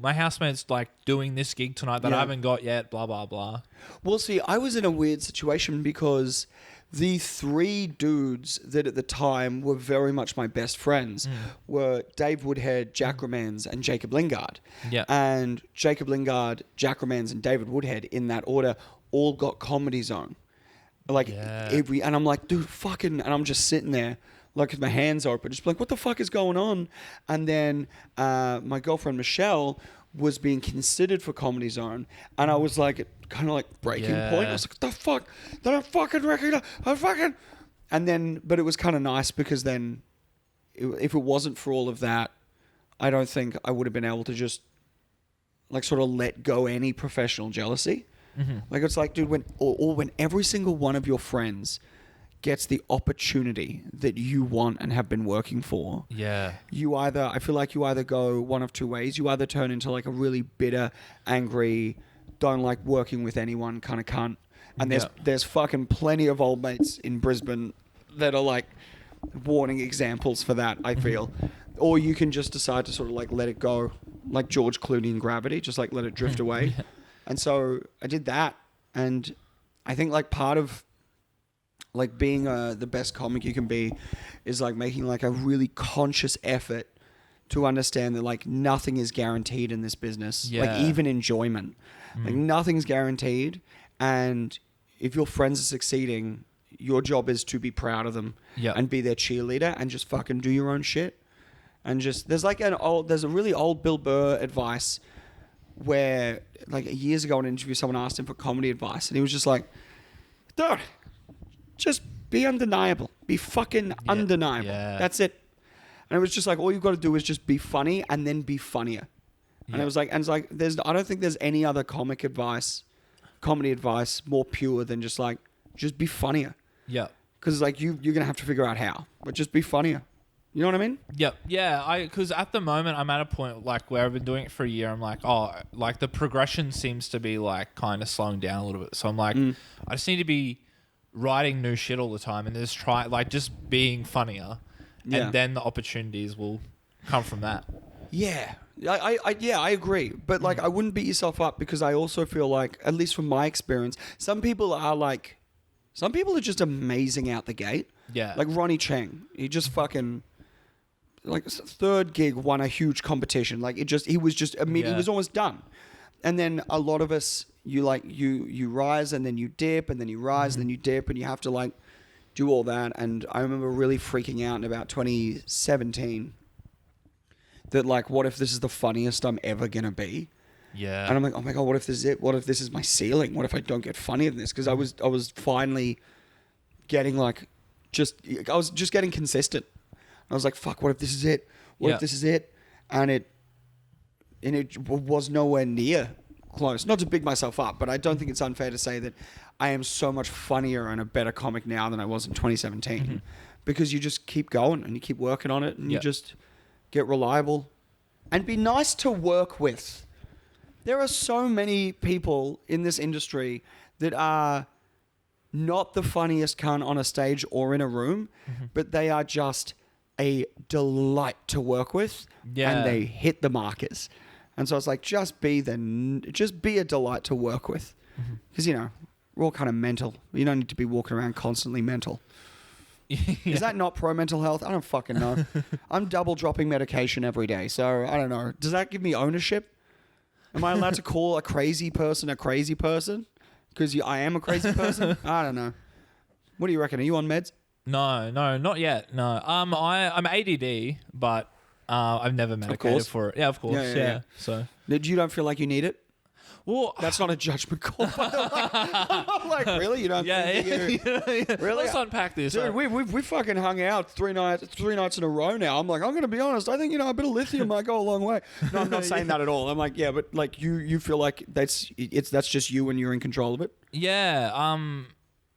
my housemate's like doing this gig tonight that I haven't got yet. Blah blah blah. Well, see, I was in a weird situation because the 3 dudes that at the time were very much my best friends were Dave Woodhead, Jack Romans, and Jacob Lingard. Yeah. And Jacob Lingard, Jack Romans, and David Woodhead in that order all got Comedy Zone. Like and I'm like, dude, fucking, and I'm just sitting there, like with my hands open, just like, what the fuck is going on? And then my girlfriend Michelle was being considered for Comedy Zone, and I was like, kind of like breaking point. I was like, what the fuck? They don't fucking recognize. I fucking. And then, but it was kind of nice because then, if it wasn't for all of that, I don't think I would have been able to just like sort of let go any professional jealousy. Like, it's like, dude, when every single one of your friends gets the opportunity that you want and have been working for, I feel like you either go one of two ways. You either turn into like a really bitter, angry, don't like working with anyone kind of cunt. And there's fucking plenty of old mates in Brisbane that are like warning examples for that, I feel. Or you can just decide to sort of like let it go, like George Clooney in Gravity, just like let it drift away. And so I did that, and I think like part of like being the best comic you can be is like making like a really conscious effort to understand that like nothing is guaranteed in this business, like even enjoyment, like nothing's guaranteed. And if your friends are succeeding, your job is to be proud of them and be their cheerleader and just fucking do your own shit. And just there's a really old Bill Burr advice where like years ago in an interview, someone asked him for comedy advice, and he was just like, dude, just be undeniable. Be fucking undeniable. Yeah. That's it. And it was just like, all you've got to do is just be funny and then be funnier. And it was like, I don't think there's any other comedy advice more pure than just like, just be funnier. Yeah. Because like you're going to have to figure out how, but just be funnier. You know what I mean? Yep. Yeah. Because at the moment I'm at a point like where I've been doing it for a year. I'm like, like the progression seems to be like kind of slowing down a little bit. So I'm like, I just need to be writing new shit all the time and just being funnier, and then the opportunities will come from that. Yeah. I agree. But like, I wouldn't beat yourself up, because I also feel like, at least from my experience, some people are just amazing out the gate. Yeah. Like Ronnie Cheng, he just fucking, like, third gig won a huge competition. Like, he was just immediately, he was almost done. And then a lot of us, you rise and then you dip, and then you rise and then you dip, and you have to like do all that. And I remember really freaking out in about 2017 that like, what if this is the funniest I'm ever gonna be? Yeah. And I'm like, oh my God, what if this is it? What if this is my ceiling? What if I don't get funnier than this? Because I was finally getting like, I was just getting consistent. I was like, fuck, what if this is it? What if this is it? And it was nowhere near close. Not to big myself up, but I don't think it's unfair to say that I am so much funnier and a better comic now than I was in 2017. Because you just keep going and you keep working on it, and you just get reliable and be nice to work with. There are so many people in this industry that are not the funniest cunt on a stage or in a room, but they are just a delight to work with, and they hit the markers. And so it's like, just be a delight to work with, because we're all kind of mental. You don't need to be walking around constantly mental. Is that not pro mental health? I don't fucking know. I'm double dropping medication every day, so I don't know. Does that give me ownership? Am I allowed to call a crazy person? Because I am a crazy person? I don't know. What do you reckon? Are you on meds? No, not yet. No. I'm ADD, but I've never medicated for it. Yeah, of course. Yeah. So You don't feel like you need it? well, That's not a judgment call. By the way. I'm like, really? You don't think you... Really? Let's unpack this. Dude, we fucking hung out three nights in a row now. I'm like, I'm gonna be honest. I think a bit of lithium might go a long way. No, I'm not saying that at all. I'm like, yeah, but like you feel like that's just you when you're in control of it. Yeah.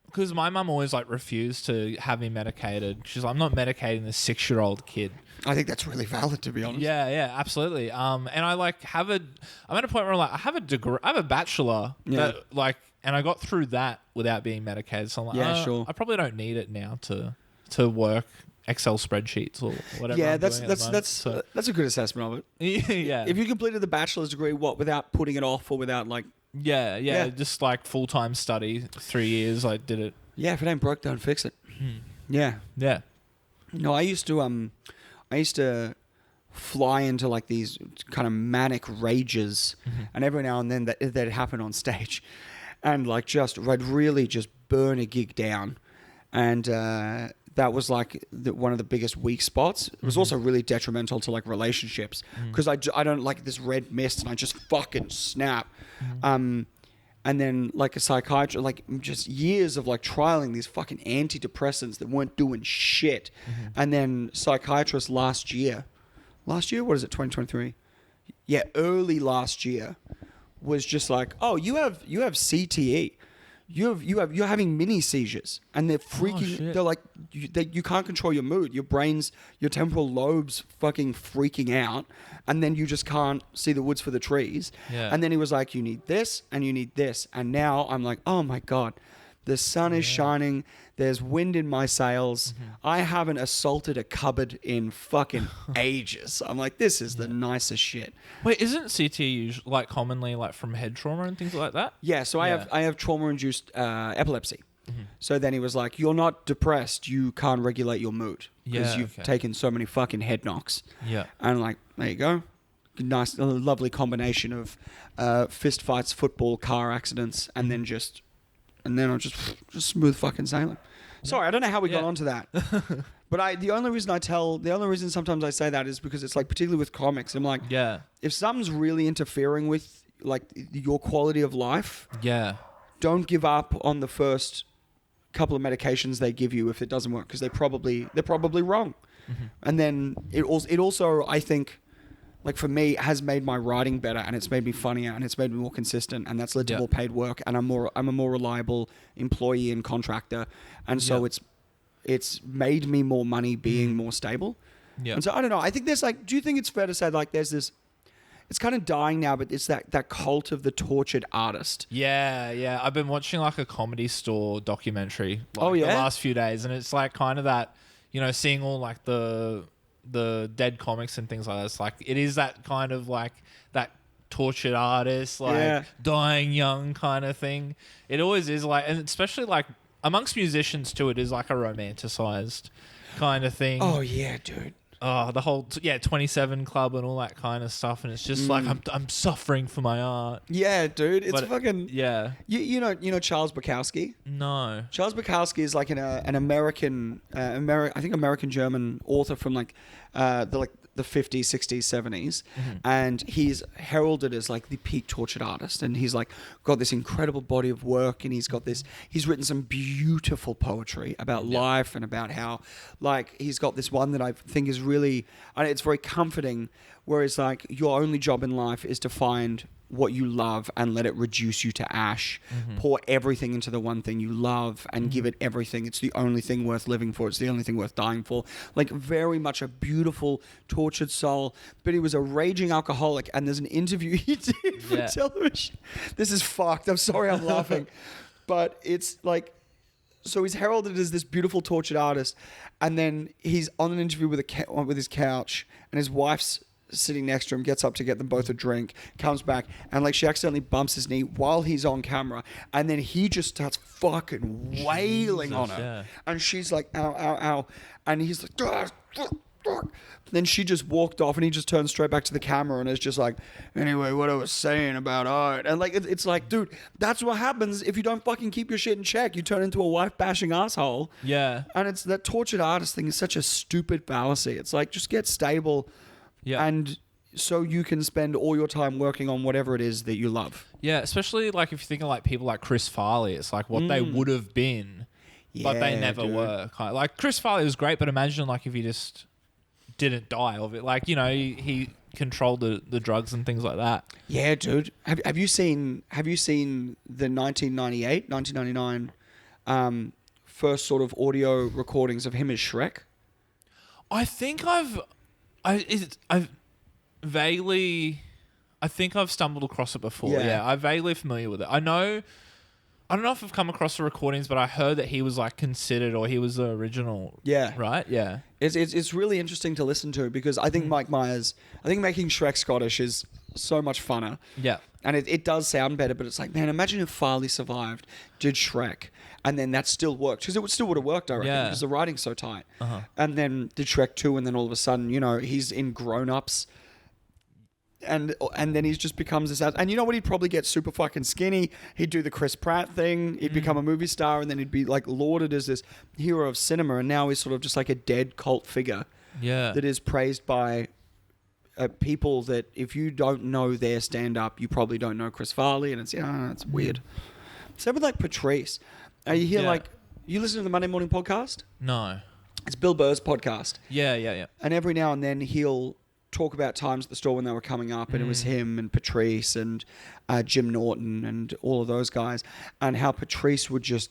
Because my mum always like refused to have me medicated. She's like, I'm not medicating this 6-year-old kid. I think that's really valid, to be honest. Yeah, absolutely. And I like I'm at a point where like I have a degree, I have a bachelor that like, and I got through that without being medicated. So I'm like, sure. I probably don't need it now to work Excel spreadsheets or whatever. Yeah, I'm doing at the moment. that's a good assessment of it. Yeah. If you completed the bachelor's degree, without putting it off or without like... Yeah, just like full-time study, 3 years, I did it. Yeah, if it ain't broke, don't fix it. Yeah. Yeah. No, I used to fly into like these kind of manic rages, and every now and then that happen on stage, and like I'd really just burn a gig down, and that was like one of the biggest weak spots. It was also really detrimental to like relationships because I don't like this red mist and I just fucking snap. And then like a psychiatrist, like just years of like trialing these fucking antidepressants that weren't doing shit. And then psychiatrist last year, what is it, 2023? Yeah, early last year was just like, oh, you have CTE. You're having mini seizures, and they're freaking. They're like, you can't control your mood. Your temporal lobes fucking freaking out, and then you just can't see the woods for the trees. Yeah. And then he was like, you need this, and you need this, and now I'm like, oh my god, the sun is shining. There's wind in my sails. I haven't assaulted a cupboard in fucking ages. I'm like, this is the nicest shit. Wait, isn't CT like commonly like from head trauma and things like that? Yeah, so I have trauma-induced epilepsy. So then he was like, you're not depressed. You can't regulate your mood because you've taken so many fucking head knocks. Yeah. And I'm like, there you go. Nice, lovely combination of fist fights, football, car accidents, and then I'm just smooth fucking sailing. Sorry, I don't know how we got onto that. But the only reason sometimes I say that is because it's like, particularly with comics, I'm like, if something's really interfering with like your quality of life, don't give up on the first couple of medications they give you if it doesn't work, because they're probably wrong. And then it also, I think, like for me, has made my writing better, and it's made me funnier, and it's made me more consistent, and that's led to more paid work, and I'm a more reliable employee and contractor, and so it's made me more money being more stable. And so I don't know. I think there's like, do you think it's fair to say like there's this? It's kind of dying now, but it's that cult of the tortured artist. Yeah. I've been watching like a Comedy Store documentary the last few days, and it's like kind of that, seeing all like the dead comics and things like that. It's like, it is that kind of like that tortured artist, like dying young kind of thing. It always is like, and especially like amongst musicians too, it is like a romanticized kind of thing. Oh yeah, dude. Oh, the whole 27 Club and all that kind of stuff, and it's just like I'm suffering for my art. Yeah, dude, it's fucking You know Charles Bukowski? No. Charles Bukowski is like an American German author from like the 50s, 60s, 70s, and he's heralded as like the peak tortured artist, and he's like got this incredible body of work, and he's written some beautiful poetry about life and about how like he's got this one that I think is really, and it's very comforting, where it's like your only job in life is to find what you love and let it reduce you to ash. Pour everything into the one thing you love and give it everything. It's the only thing worth living for. It's the only thing worth dying for. Like very much a beautiful, tortured soul. But he was a raging alcoholic, and there's an interview he did for television. This is fucked. I'm sorry I'm laughing. But it's like, so he's heralded as this beautiful, tortured artist, and then he's on an interview with his couch, and his wife's sitting next to him, gets up to get them both a drink, comes back, and like she accidentally bumps his knee while he's on camera, and then he just starts fucking wailing on her, and she's like, ow, ow, ow, and he's like, Then she just walked off, and he just turned straight back to the camera and is just like, anyway, what I was saying about art. And like, it's like, dude, that's what happens if you don't fucking keep your shit in check. You turn into a wife-bashing asshole. Yeah. And it's that tortured artist thing is such a stupid fallacy. It's like, just get stable. Yeah. And so you can spend all your time working on whatever it is that you love. Yeah, especially like if you think of like people like Chris Farley, it's like what they would have been, but they never were. Like Chris Farley was great, but imagine like if he just didn't die of it. Like, you know, he controlled the drugs and things like that. Yeah, dude. Have you seen the 1999 first sort of audio recordings of him as Shrek? I think I've stumbled across it before. Yeah, I'm vaguely familiar with it. I don't know if I've come across the recordings, but I heard that he was like considered, or he was the original. Yeah. Right? Yeah. It's really interesting to listen to, because I think Mike Myers, I think making Shrek Scottish is so much funner. Yeah. And it does sound better, but it's like, man, imagine if Farley survived, did Shrek, and then that still worked. Because it still would have worked, I reckon, because the writing's so tight. And then did Shrek 2, and then all of a sudden, you know, he's in Grown Ups. And then he just becomes this... And you know what? He'd probably get super fucking skinny. He'd do the Chris Pratt thing. He'd become a movie star, and then he'd be like lauded as this hero of cinema. And now he's sort of just like a dead cult figure. Yeah. That is praised by people that if you don't know their stand-up, you probably don't know Chris Farley. And it's, it's weird. Same with like Patrice. You hear like... You listen to the Monday Morning Podcast? No. It's Bill Burr's podcast. Yeah. And every now and then he'll talk about times at the store when they were coming up, and it was him and Patrice and Jim Norton and all of those guys, and how Patrice would just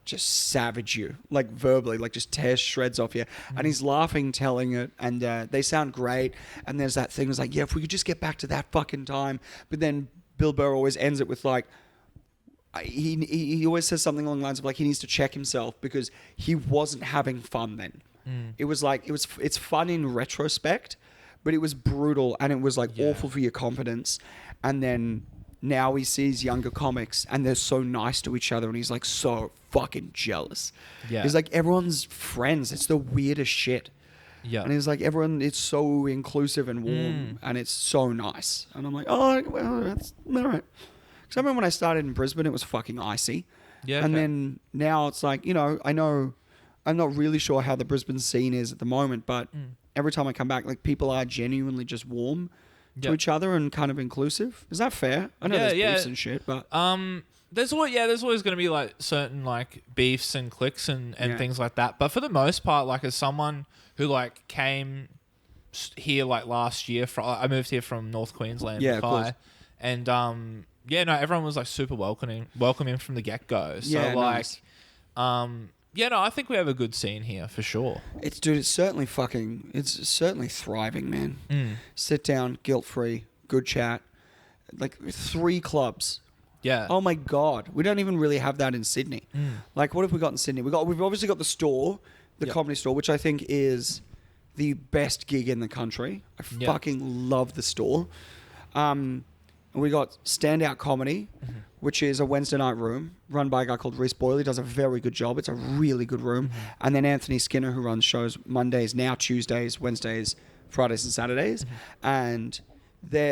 savage you, like verbally, like just tear shreds off you. And he's laughing, telling it, and they sound great. And there's that thing, it's like, yeah, if we could just get back to that fucking time. But then Bill Burr always ends it with like, he always says something along the lines of like, he needs to check himself because he wasn't having fun then. It was like, it's fun in retrospect, but it was brutal, and it was like awful for your confidence. And then now he sees younger comics, and they're so nice to each other, and he's like so fucking jealous. Yeah. He's like, everyone's friends. It's the weirdest shit. Yeah. And he's like, everyone, it's so inclusive and warm, and it's so nice. And I'm like, oh, well, that's all right. Because I remember when I started in Brisbane, it was fucking icy. Yeah. And then now it's like, you know, I'm not really sure how the Brisbane scene is at the moment, but every time I come back, like, people are genuinely just warm to each other and kind of inclusive. Is that fair? I know there's beefs and shit, but there's always going to be like certain like beefs and cliques and things like that. But for the most part, like as someone who like came here like last year, I moved here from North Queensland, Mackay, and everyone was like super welcoming from the get go. So nice. I think we have a good scene here for sure. It's certainly thriving, man. Sit down, guilt-free, good chat. Like 3 clubs. Yeah. Oh my God. We don't even really have that in Sydney. Like, what have we got in Sydney? We've obviously got the store, the comedy store, which I think is the best gig in the country. I fucking love the store. We got Standout Comedy, which is a Wednesday night room run by a guy called Reese Boyle. He does a very good job. It's a really good room. And then Anthony Skinner, who runs shows Mondays, now Tuesdays, Wednesdays, Fridays and Saturdays. And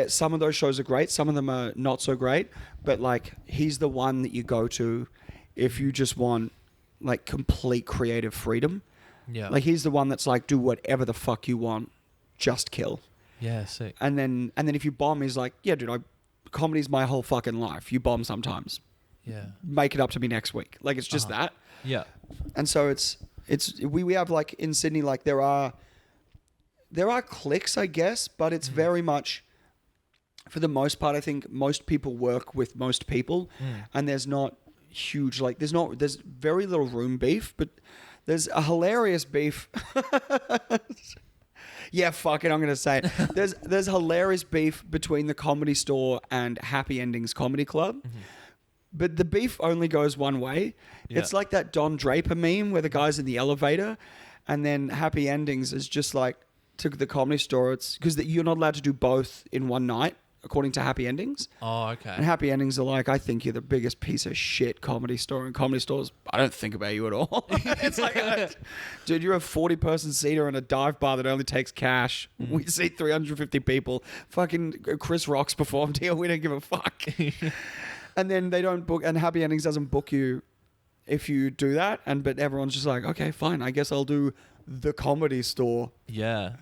some of those shows are great. Some of them are not so great. But like, he's the one that you go to if you just want like complete creative freedom. Yeah. Like, he's the one that's like, do whatever the fuck you want, just kill. Yeah, sick. And then if you bomb, he's like, yeah, dude, comedy's my whole fucking life. You bomb sometimes. Yeah. Make it up to me next week. Like, it's just that. Yeah. And so we have like in Sydney, like there are cliques, I guess, but it's very much, for the most part, I think most people work with most people, and there's not huge, like there's very little room beef, but there's a hilarious beef. Yeah, fuck it, I'm going to say it. There's hilarious beef between the Comedy Store and Happy Endings Comedy Club. But the beef only goes one way. Yeah. It's like that Don Draper meme where the guy's in the elevator, and then Happy Endings is just like, to the Comedy Store, it's because you're not allowed to do both in one night according to Happy Endings. Oh, okay. And Happy Endings are like, I think you're the biggest piece of shit Comedy Store. And Comedy Stores, I don't think about you at all. It's like, dude, you're a 40-person seater in a dive bar that only takes cash. We seat 350 people. Fucking Chris Rock's performed here. We don't give a fuck. And then they don't book, and Happy Endings doesn't book you if you do that. But everyone's just like, okay, fine. I guess I'll do the Comedy Store. Yeah.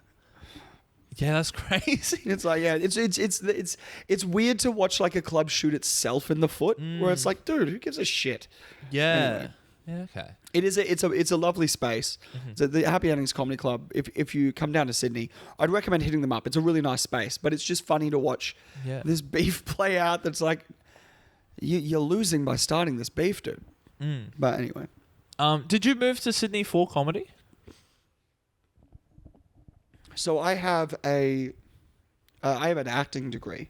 Yeah, that's crazy. It's like, yeah, it's weird to watch like a club shoot itself in the foot, where it's like, dude, who gives a shit? Yeah. Anyway. Yeah, okay. It's a lovely space. So the Happy Endings Comedy Club, if you come down to Sydney, I'd recommend hitting them up. It's a really nice space, but it's just funny to watch this beef play out. That's like, you're losing by starting this beef, dude. But anyway. Did you move to Sydney for comedy? So I have an acting degree.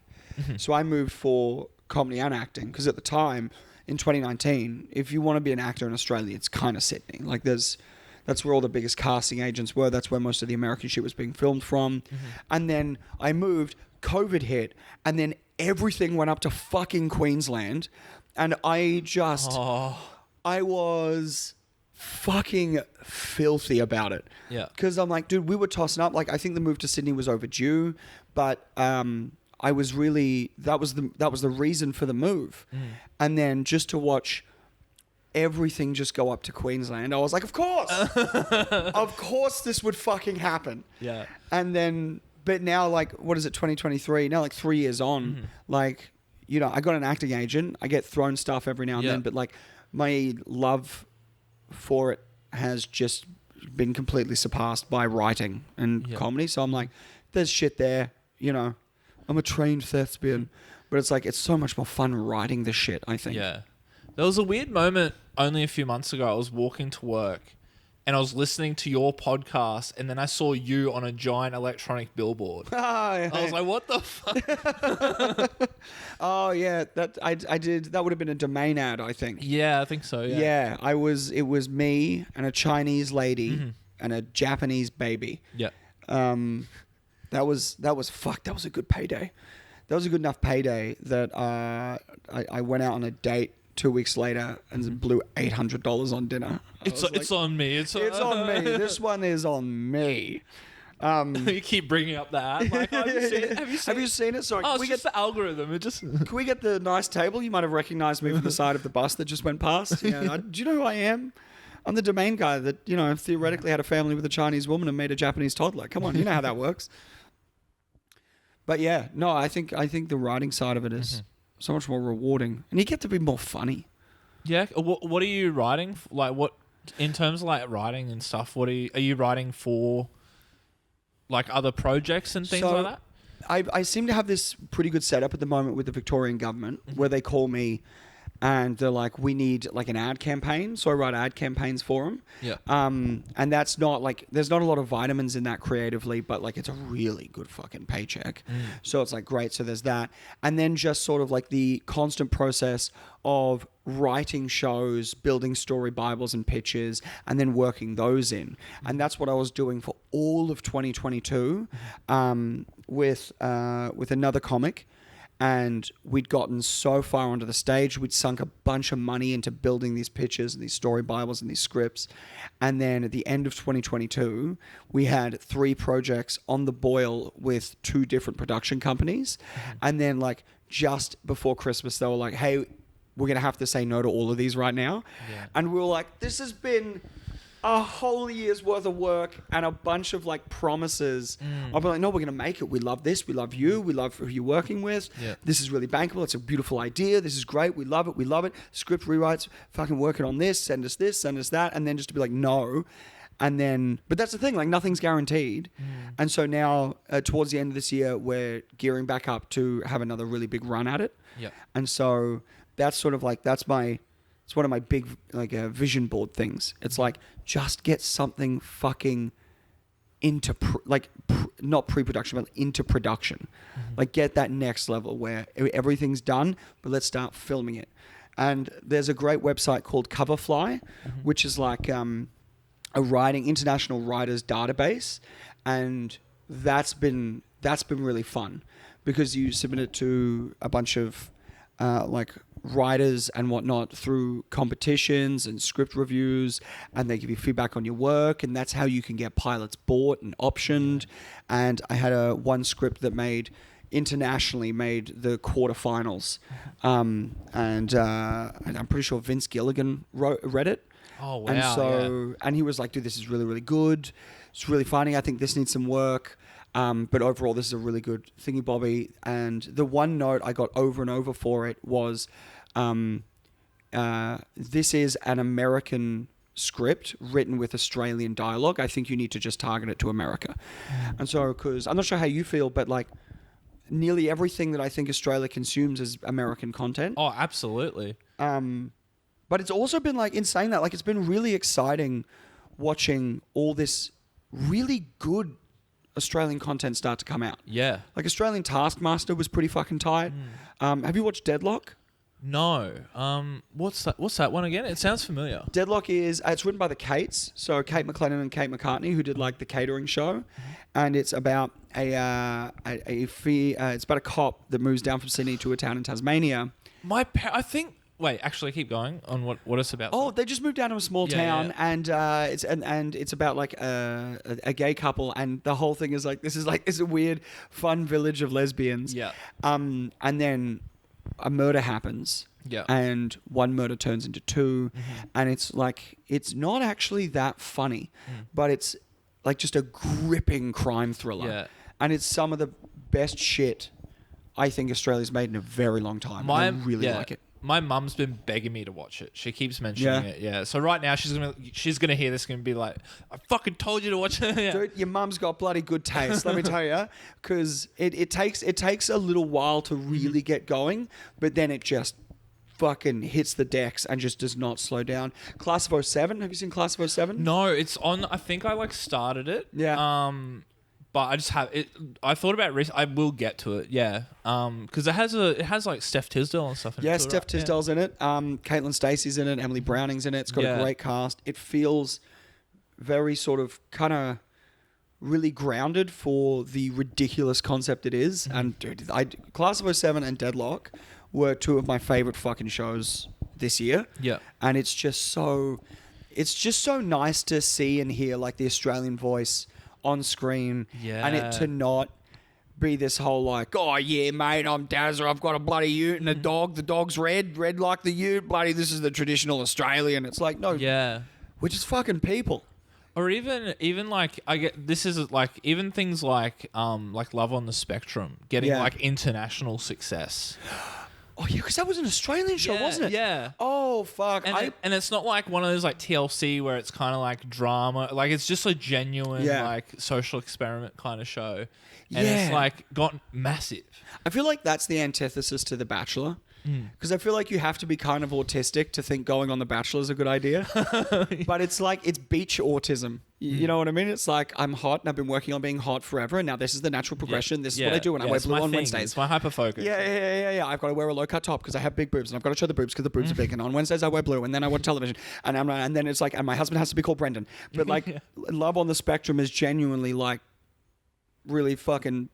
So I moved for comedy and acting because at the time in 2019, if you want to be an actor in Australia, it's kind of Sydney. Like that's where all the biggest casting agents were. That's where most of the American shit was being filmed from. And then I moved, COVID hit, and then everything went up to fucking Queensland. And I was fucking filthy about it. Yeah. Because I'm like, dude, we were tossing up. Like, I think the move to Sydney was overdue, but I was really, that was the reason for the move. And then just to watch everything just go up to Queensland, I was like, of course, of course this would fucking happen. Yeah. And then, but now, like, what is it, 2023? Now, like 3 years on, like, you know, I got an acting agent. I get thrown stuff every now and then, but like my love for it has just been completely surpassed by writing and comedy. So I'm like, there's shit there, you know. I'm a trained thespian, but it's like, it's so much more fun writing this shit, I think. Yeah. There was a weird moment only a few months ago. I was walking to work and I was listening to your podcast and then I saw you on a giant electronic billboard. I was like, what the fuck? Oh yeah, that I did. That would have been a domain ad, I think. Yeah, I think so. Yeah. Yeah, it was me and a Chinese lady and a Japanese baby. Yeah. That was fuck. That was a good payday. That was a good enough payday that I went out on a date 2 weeks later and blew $800 on dinner. It's on me. It's on me. This one is on me. You keep bringing up that. Like, have you seen it? Sorry, Oh, it's just the algorithm. It just. Can we get the nice table? You might have recognized me from the side of the bus that just went past. Do you know who I am? I'm the domain guy that, you know, theoretically had a family with a Chinese woman and made a Japanese toddler. Come on, you know how that works. But yeah, no, I think the writing side of it is so much more rewarding, and you get to be more funny. Yeah. What are you writing? Like, what in terms of like writing and stuff? Are you writing for? Like other projects and things like that? I seem to have this pretty good setup at the moment with the Victorian government where they call me and they're like, we need like an ad campaign. So I write ad campaigns for them. Yeah. And that's not like, there's not a lot of vitamins in that creatively, but like it's a really good fucking paycheck. So it's like, great. So there's that. And then just sort of like the constant process of writing shows, building story Bibles and pitches, and then working those in. And that's what I was doing for all of 2022 with another comic. And we'd gotten so far onto the stage, we'd sunk a bunch of money into building these pitches and these story Bibles and these scripts. And then at the end of 2022, we had 3 projects on the boil with 2 different production companies. And then like just before Christmas, they were like, hey, we're going to have to say no to all of these right now. Yeah. And we were like, this has been a whole year's worth of work and a bunch of like promises. I'll be like, no, we're going to make it. We love this. We love you. We love who you're working with. Yeah. This is really bankable. It's a beautiful idea. This is great. We love it. We love it. Script rewrites, fucking working on this, send us that. And then just to be like, no. And then, but that's the thing, like nothing's guaranteed. And so now towards the end of this year, we're gearing back up to have another really big run at it. Yeah. And so that's sort of like, it's one of my big like vision board things. It's like, just get something fucking into not pre-production, but into production. Like get that next level where everything's done, but let's start filming it. And there's a great website called Coverfly, which is like a international writers database. And that's been that's been really fun because you submit it to a bunch of like writers and whatnot through competitions and script reviews, and they give you feedback on your work, and that's how you can get pilots bought and optioned. And I had one script that internationally made the quarterfinals, and I'm pretty sure Vince Gilligan read it. Oh wow! And so, and he was like, "Dude, this is really, really good. It's really funny. I think this needs some work. But overall, this is a really good thingy bobby." And the one note I got over and over for it was, "This is an American script written with Australian dialogue. I think you need to just target it to America." And so, because I'm not sure how you feel, but like nearly everything that I think Australia consumes is American content. Oh, absolutely. But it's also been like, in saying that, like, it's been really exciting watching all this really good Australian content start to come out. Yeah. Like Australian Taskmaster was pretty fucking tight. Have you watched Deadlock? No. What's that one again? It sounds familiar. Deadlock is it's written by the Kates, so Kate McLennan and Kate McCartney, who did like the catering show, and it's about it's about a cop that moves down from Sydney to a town in Tasmania. I think. Wait, actually, keep going on what it's about. Oh, they just moved down to a small town, and it's about like a gay couple, and the whole thing is like this is a weird, fun village of lesbians. Yeah. And then a murder happens. Yeah. And one murder turns into two, and it's not actually that funny, but it's like just a gripping crime thriller. Yeah. And it's some of the best shit I think Australia's made in a very long time. I really like it. My mum's been begging me to watch it. She keeps mentioning it. Yeah. So right now she's gonna hear this and be like, "I fucking told you to watch it." Yeah. Dude, your mum's got bloody good taste. Let me tell you, because it takes a little while to really get going, but then it just fucking hits the decks and just does not slow down. Class of '07. Have you seen Class of '07? No, it's on. I think I started it. Yeah. But I just have it. I thought about it. I will get to it. Yeah. Because it has like Steph Tisdale and stuff in it. Yeah, too, Steph right? Tisdale's in it. Caitlin Stacey's in it. Emily Browning's in it. It's got a great cast. It feels very sort of kind of really grounded for the ridiculous concept it is. And dude, Class of '07 and Deadlock were two of my favorite fucking shows this year. Yeah. And it's just so nice to see and hear like the Australian voice on screen, and it to not be this whole like, "Oh yeah, mate, I'm Dazza, I've got a bloody ute and a dog. The dog's red like the ute. Bloody, this is the traditional Australian." It's like, no, we're just fucking people. Or even like I get this is like even things like Love on the Spectrum getting like international success. Oh yeah, because that was an Australian show, wasn't it? Yeah. Oh fuck. And it's not like one of those like TLC where it's kind of like drama. Like it's just a genuine like social experiment kind of show, and it's like got massive. I feel like that's the antithesis to The Bachelor. Because I feel like you have to be kind of autistic to think going on The Bachelor is a good idea. But it's like, it's beach autism. You know what I mean? It's like, I'm hot and I've been working on being hot forever, and now this is the natural progression. This is what I do, and I wear blue on Wednesdays. It's my hyperfocus. Yeah. I've got to wear a low-cut top because I have big boobs, and I've got to show the boobs because the boobs are big. And on Wednesdays I wear blue, and then I watch television. And then it's like, and my husband has to be called Brendan. But like, Love on the Spectrum is genuinely like really fucking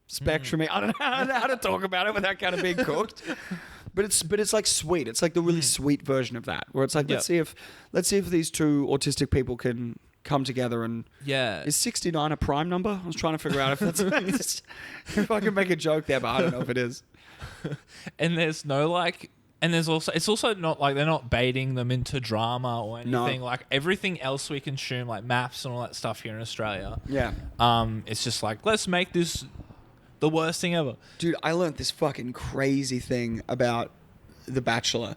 spectrum. I don't know how to talk about it without kind of being cooked. But it's like sweet. It's like the really sweet version of that, where it's like, let's see if these two autistic people can come together. And is 69 a prime number? I was trying to figure out if that's if I can make a joke there, but I don't know if it is. And there's no like, and there's also, it's also not like they're not baiting them into drama or anything. No. Like everything else we consume, like maps and all that stuff here in Australia. Yeah. It's just like, let's make this the worst thing ever. Dude, I learned this fucking crazy thing about The Bachelor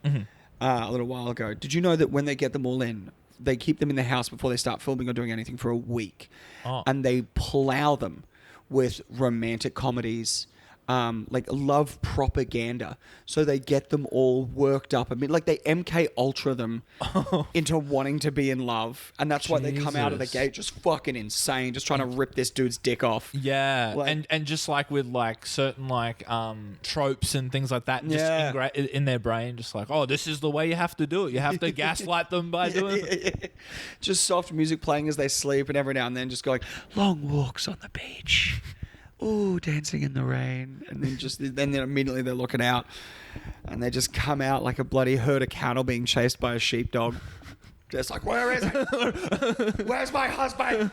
a little while ago. Did you know that when they get them all in, they keep them in the house before they start filming or doing anything for a week? Oh. And they plow them with romantic comedies, like love propaganda. So they get them all worked up. I mean, like they MK Ultra them into wanting to be in love. And that's why they come out of the gate just fucking insane, just trying to rip this dude's dick off. Yeah. Like, and just like with like certain like tropes and things like that, just in their brain, just like, oh, this is the way you have to do it. You have to gaslight them by doing it. Just soft music playing as they sleep, and every now and then just going, long walks on the beach. oh, dancing in the rain. And then immediately they're looking out and they just come out like a bloody herd of cattle being chased by a sheepdog. Just like, where is it? Where's my husband?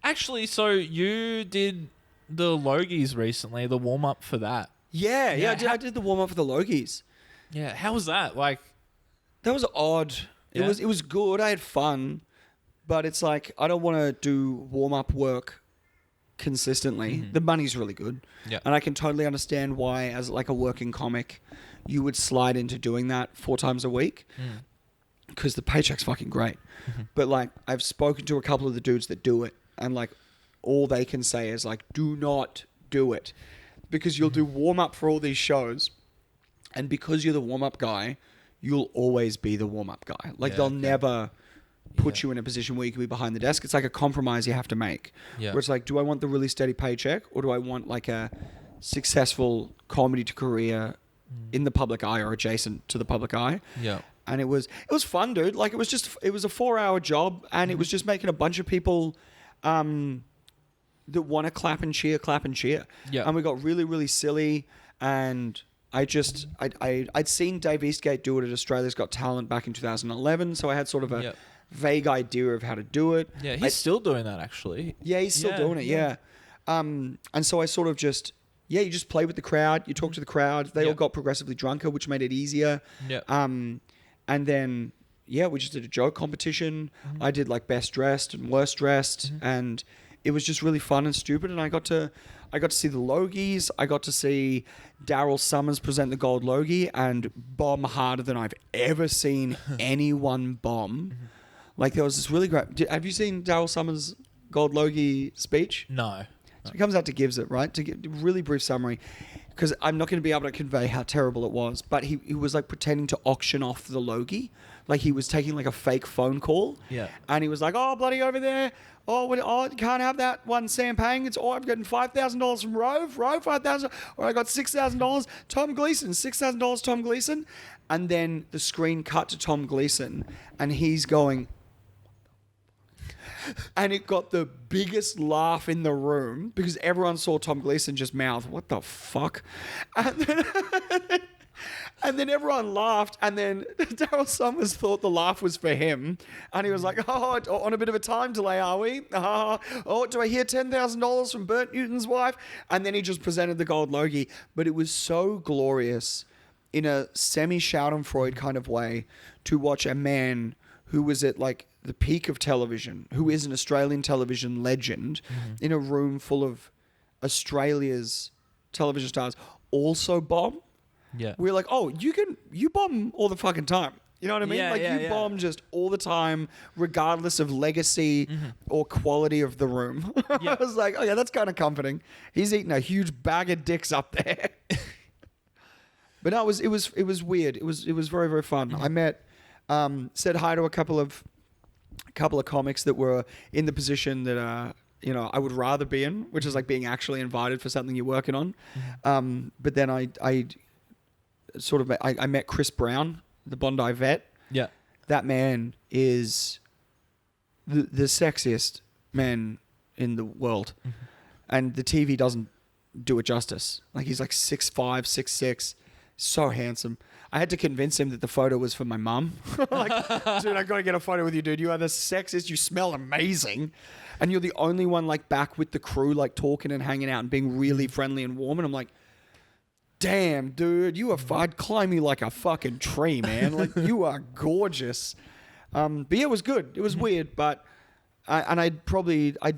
Actually, so you did the Logies recently, the warm up for that. Yeah, Yeah, I did the warm up for the Logies. Yeah, how was that? Like, That was odd. Yeah? It was good. I had fun, but it's like I don't want to do warm up work consistently. The money's really good, Yeah. and I can totally understand why, as like a working comic, you would slide into doing that 4 times a week because the paycheck's fucking great. But like I've spoken to a couple of the dudes that do it, and like all they can say is like, do not do it, because you'll do warm up for all these shows, and because you're the warm up guy, you'll always be the warm up guy. Like they'll never put you in a position where you can be behind the desk. It's like a compromise you have to make. Yeah. Where it's like, do I want the really steady paycheck, or do I want like a successful comedy to career in the public eye or adjacent to the public eye? yeah. And it was fun, dude. Like it was a 4-hour job, and it was just making a bunch of people that want to clap and cheer. Yeah. And we got really, really silly, and I'd seen Dave Eastgate do it at Australia's Got Talent back in 2011, so I had sort of a vague idea of how to do it. Yeah, he's still doing that, actually. Yeah, he's still doing it, yeah. And so I sort of just, you just play with the crowd, you talk to the crowd, they all got progressively drunker, which made it easier. Yeah. And then, we just did a joke competition. I did like best dressed and worst dressed, and it was just really fun and stupid. And I got to see the Logies. I got to see Daryl Summers present the Gold Logie and bomb harder than I've ever seen anyone bomb. Like there was this really great. Have you seen Daryl Summers' Gold Logie speech? No. So he comes out to gives it, right? To give a really brief summary, because I'm not going to be able to convey how terrible it was. But he was like pretending to auction off the Logie. Like he was taking like a fake phone call. Yeah. And he was like, oh, bloody over there. Oh, you can't have that one, Sam Pang. It's, I've gotten $5,000 from Rove, $5,000. Or I got $6,000. Tom Gleason, $6,000 Tom Gleason. And then the screen cut to Tom Gleason, and he's going... And it got the biggest laugh in the room because everyone saw Tom Gleason just mouth, what the fuck? And then everyone laughed, and then Daryl Summers thought the laugh was for him. And he was like, oh, on a bit of a time delay, are we? Oh, do I hear $10,000 from Bert Newton's wife? And then he just presented the Gold Logie. But it was so glorious in a semi-Schadenfreude kind of way to watch a man who was at like the peak of television, who is an Australian television legend, in a room full of Australia's television stars also bomb. Yeah. We're like, oh, you bomb all the fucking time. You know what I mean? Yeah, like yeah, you yeah. bomb just all the time, regardless of legacy or quality of the room. Yeah. I was like, oh yeah, that's kind of comforting. He's eating a huge bag of dicks up there. But no, it was weird. It was very, very fun. I met, said hi to a couple of comics that were in the position that I would rather be in, which is like being actually invited for something you're working on. But then I met Chris Brown, the Bondi vet. Yeah. That man is the sexiest man in the world, and the TV doesn't do it justice. Like he's like 6'5", 6'6", so handsome. I had to convince him that the photo was for my mum. Like, dude, I gotta get a photo with you, dude. You are the sexiest. You smell amazing, and you're the only one like back with the crew, like talking and hanging out and being really friendly and warm. And I'm like, damn, dude, I'd climb you like a fucking tree, man. Like you are gorgeous. But yeah, it was good. It was weird, but I'd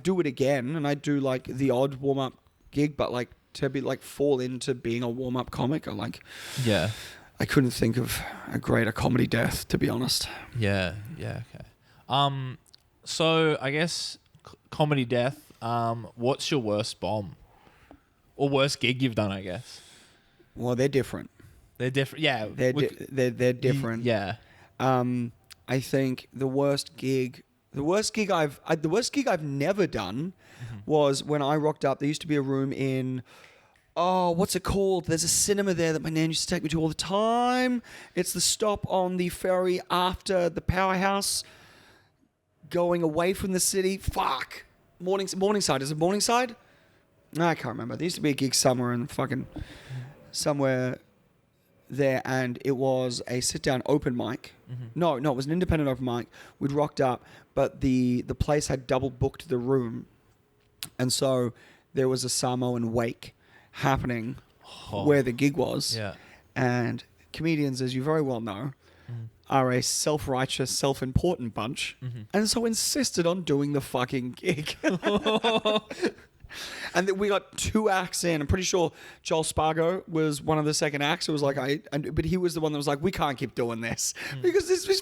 do it again, and I'd do like the odd warm up gig, but like to be like fall into being a warm up comic, Yeah. I couldn't think of a greater comedy death, to be honest. Yeah. Yeah. Okay. So I guess comedy death. What's your worst bomb or worst gig you've done? I guess. Well, they're different. They're different. Yeah. They're different. Yeah. I think the worst gig I've never done was when I rocked up. There used to be a room in, what's it called? There's a cinema there that my nan used to take me to all the time. It's the stop on the ferry after the powerhouse, going away from the city. Fuck. Morningside. Is it Morningside? No, I can't remember. There used to be a gig somewhere somewhere there, and it was a sit-down open mic. No, it was an independent open mic. We'd rocked up, but the place had double booked the room, and so there was a Samoan wake happening where the gig was. Yeah. And comedians, as you very well know, are a self-righteous, self-important bunch, and so insisted on doing the fucking gig. And we got 2 acts in. I'm pretty sure Joel Spargo was one of the second acts. It was like but he was the one that was like, we can't keep doing this because this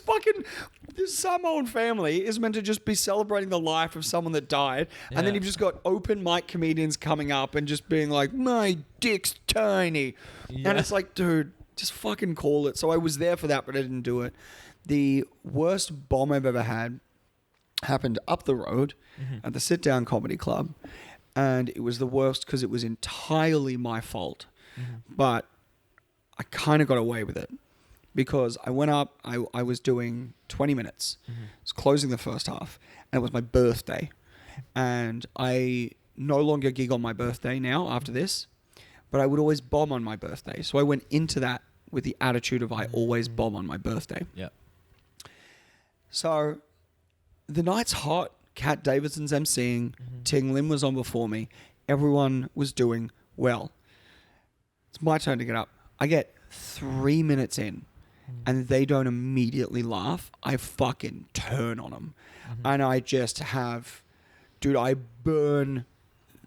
Samoan family is meant to just be celebrating the life of someone that died, and then you've just got open mic comedians coming up and just being like, my dick's tiny, and it's like, dude, just fucking call it. So I was there for that, but I didn't do it. The worst bomb I've ever had happened up the road at the Sit Down Comedy Club. And it was the worst because it was entirely my fault. But I kind of got away with it because I went up, I was doing 20 minutes. I was closing the first half, and it was my birthday. And I no longer gig on my birthday now after this, but I would always bomb on my birthday. So I went into that with the attitude of I always bomb on my birthday. Yeah. So the night's hot. Kat Davidson's emceeing. Ting Lim was on before me. Everyone was doing well. It's my turn to get up. I get 3 minutes in and they don't immediately laugh. I fucking turn on them. And I just have... Dude, I burn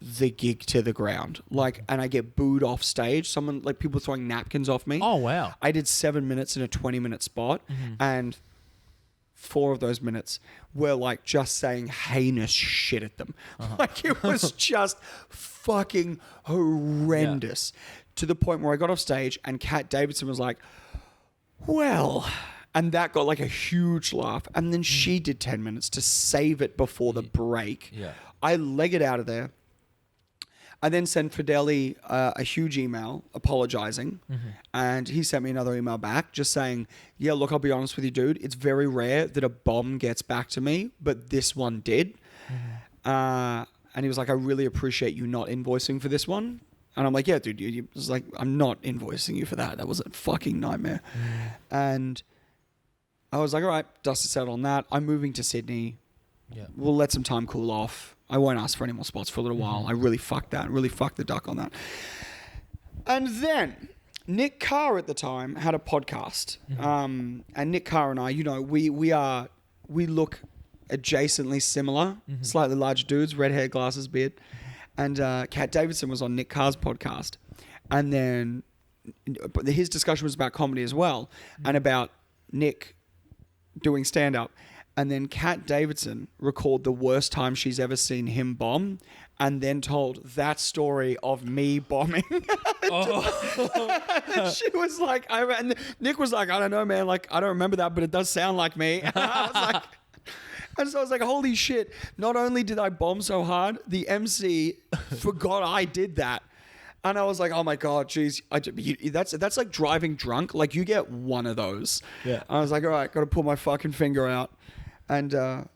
the gig to the ground. And I get booed off stage. People throwing napkins off me. Oh, wow. I did 7 minutes in a 20-minute spot and... 4 of those minutes were just saying heinous shit at them. It was just fucking horrendous to the point where I got off stage and Kat Davidson was like, well, and that got a huge laugh. And then she did 10 minutes to save it before the break. Yeah. I leg it out of there. I then sent Fideli a huge email apologizing, and he sent me another email back just saying, yeah, look, I'll be honest with you, dude. It's very rare that a bomb gets back to me, but this one did. And he was like, I really appreciate you not invoicing for this one. And I'm like, yeah, dude, it was like, I'm not invoicing you for that. That was a fucking nightmare. And I was like, all right, dust is settled on that. I'm moving to Sydney. Yeah. We'll let some time cool off. I won't ask for any more spots for a little while. I really fucked that. Really fucked the duck on that. And then Nick Carr at the time had a podcast. And Nick Carr and I, we look adjacently similar, slightly larger dudes, red hair, glasses, beard. And Kat Davidson was on Nick Carr's podcast. And then his discussion was about comedy as well and about Nick doing stand-up. And then Kat Davidson recalled the worst time she's ever seen him bomb and then told that story of me bombing. And she was like, and Nick was like, I don't know, man. I don't remember that, but it does sound like me. And I was like, and so I was like, holy shit. Not only did I bomb so hard, the MC forgot I did that. And I was like, oh my God, geez, that's like driving drunk. You get one of those. Yeah. I was like, all right, got to pull my fucking finger out. And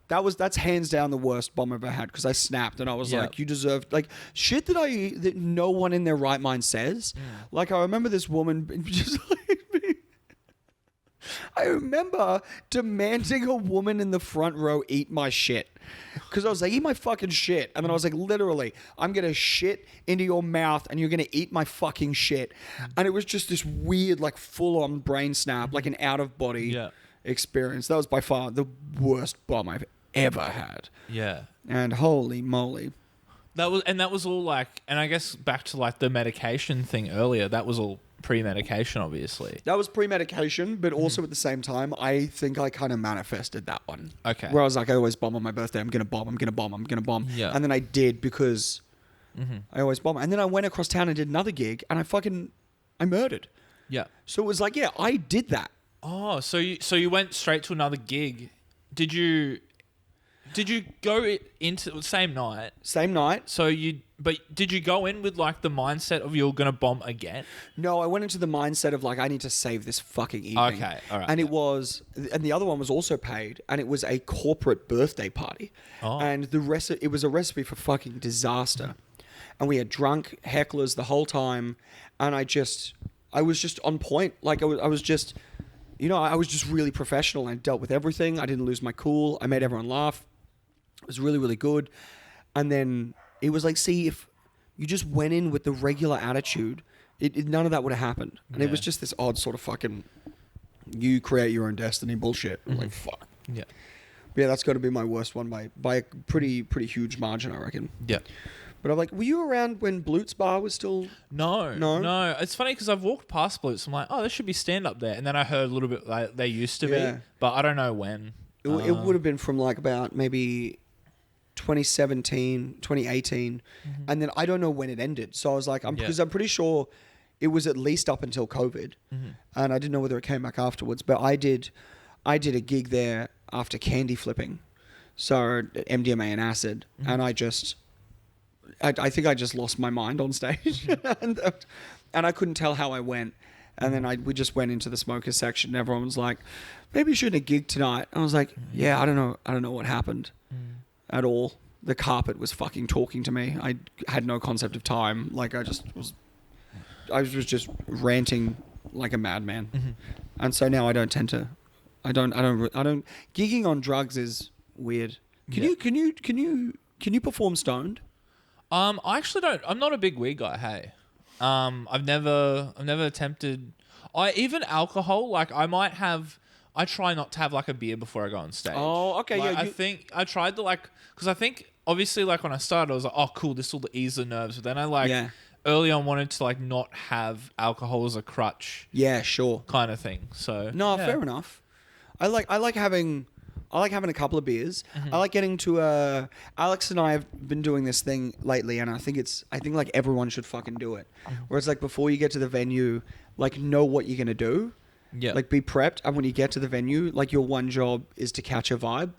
that's hands down the worst bomb I've ever had because I snapped and I was like, you deserved shit that no one in their right mind says. I remember this woman just I remember demanding a woman in the front row eat my shit because I was like, eat my fucking shit. And then I was like, literally, I'm going to shit into your mouth and you're going to eat my fucking shit. And it was just this weird, full on brain snap, an out of body experience. That was by far the worst bomb I've ever had. Yeah. And holy moly. That was all and I guess back to the medication thing earlier, that was all pre-medication, obviously. That was pre-medication, but also at the same time, I think I kind of manifested that one. Okay. Where I was like, I always bomb on my birthday. I'm going to bomb. Yeah. And then I did because I always bomb. And then I went across town and did another gig and I murdered. Yeah. So it was like, yeah, I did that. Oh, so you went straight to another gig. Did you did you go into the same night? Same night. But did you go in with like the mindset of you're gonna bomb again? No, I went into the mindset of like, I need to save this fucking evening. Okay, all right. And and the other one was also paid, and it was a corporate birthday party. Oh. And it was a recipe for fucking disaster. And we had drunk hecklers the whole time, and I was just on point. Like I was just, I was just really professional. I dealt with everything. I didn't lose my cool. I made everyone laugh. It was really, really good. And then it was like, see, if you just went in with the regular attitude, none of that would have happened. And it was just this odd sort of fucking, you create your own destiny bullshit. I'm like, fuck. Yeah. But yeah, that's got to be my worst one by a pretty huge margin, I reckon. Yeah. But I'm like, were you around when Blutz Bar was still... No. It's funny because I've walked past Blutz. I'm like, oh, there should be stand-up there. And then I heard a little bit like they used to be, but I don't know when. It would have been from like about maybe 2017, 2018. And then I don't know when it ended. So I was like, because I'm pretty sure it was at least up until COVID. And I didn't know whether it came back afterwards. But I did a gig there after candy flipping. So MDMA and acid. And I think I just lost my mind on stage. and I couldn't tell how I went. And then we just went into the smokers section and everyone was like, maybe you shouldn't have gig tonight. I was like, yeah, I don't know what happened at all. The carpet was fucking talking to me. I had no concept of time. Like I was just ranting like a madman. And so now I don't gigging on drugs is weird. Can you perform stoned? I actually don't. I'm not a big weed guy. Hey, I've never attempted. Even alcohol. Like I try not to have like a beer before I go on stage. Oh, okay. Like, Yeah. I think I tried to because I think obviously like when I started I was like, oh cool, this will ease the nerves. But then I early on wanted to like not have alcohol as a crutch. Yeah, sure. Kind of thing. So no, fair enough. I like having a couple of beers. I like getting to Alex and I have been doing this thing lately, and I think like everyone should fucking do it. Where it's like before you get to the venue, like know what you're gonna do. Yeah. Like be prepped, and when you get to the venue, like your one job is to catch a vibe.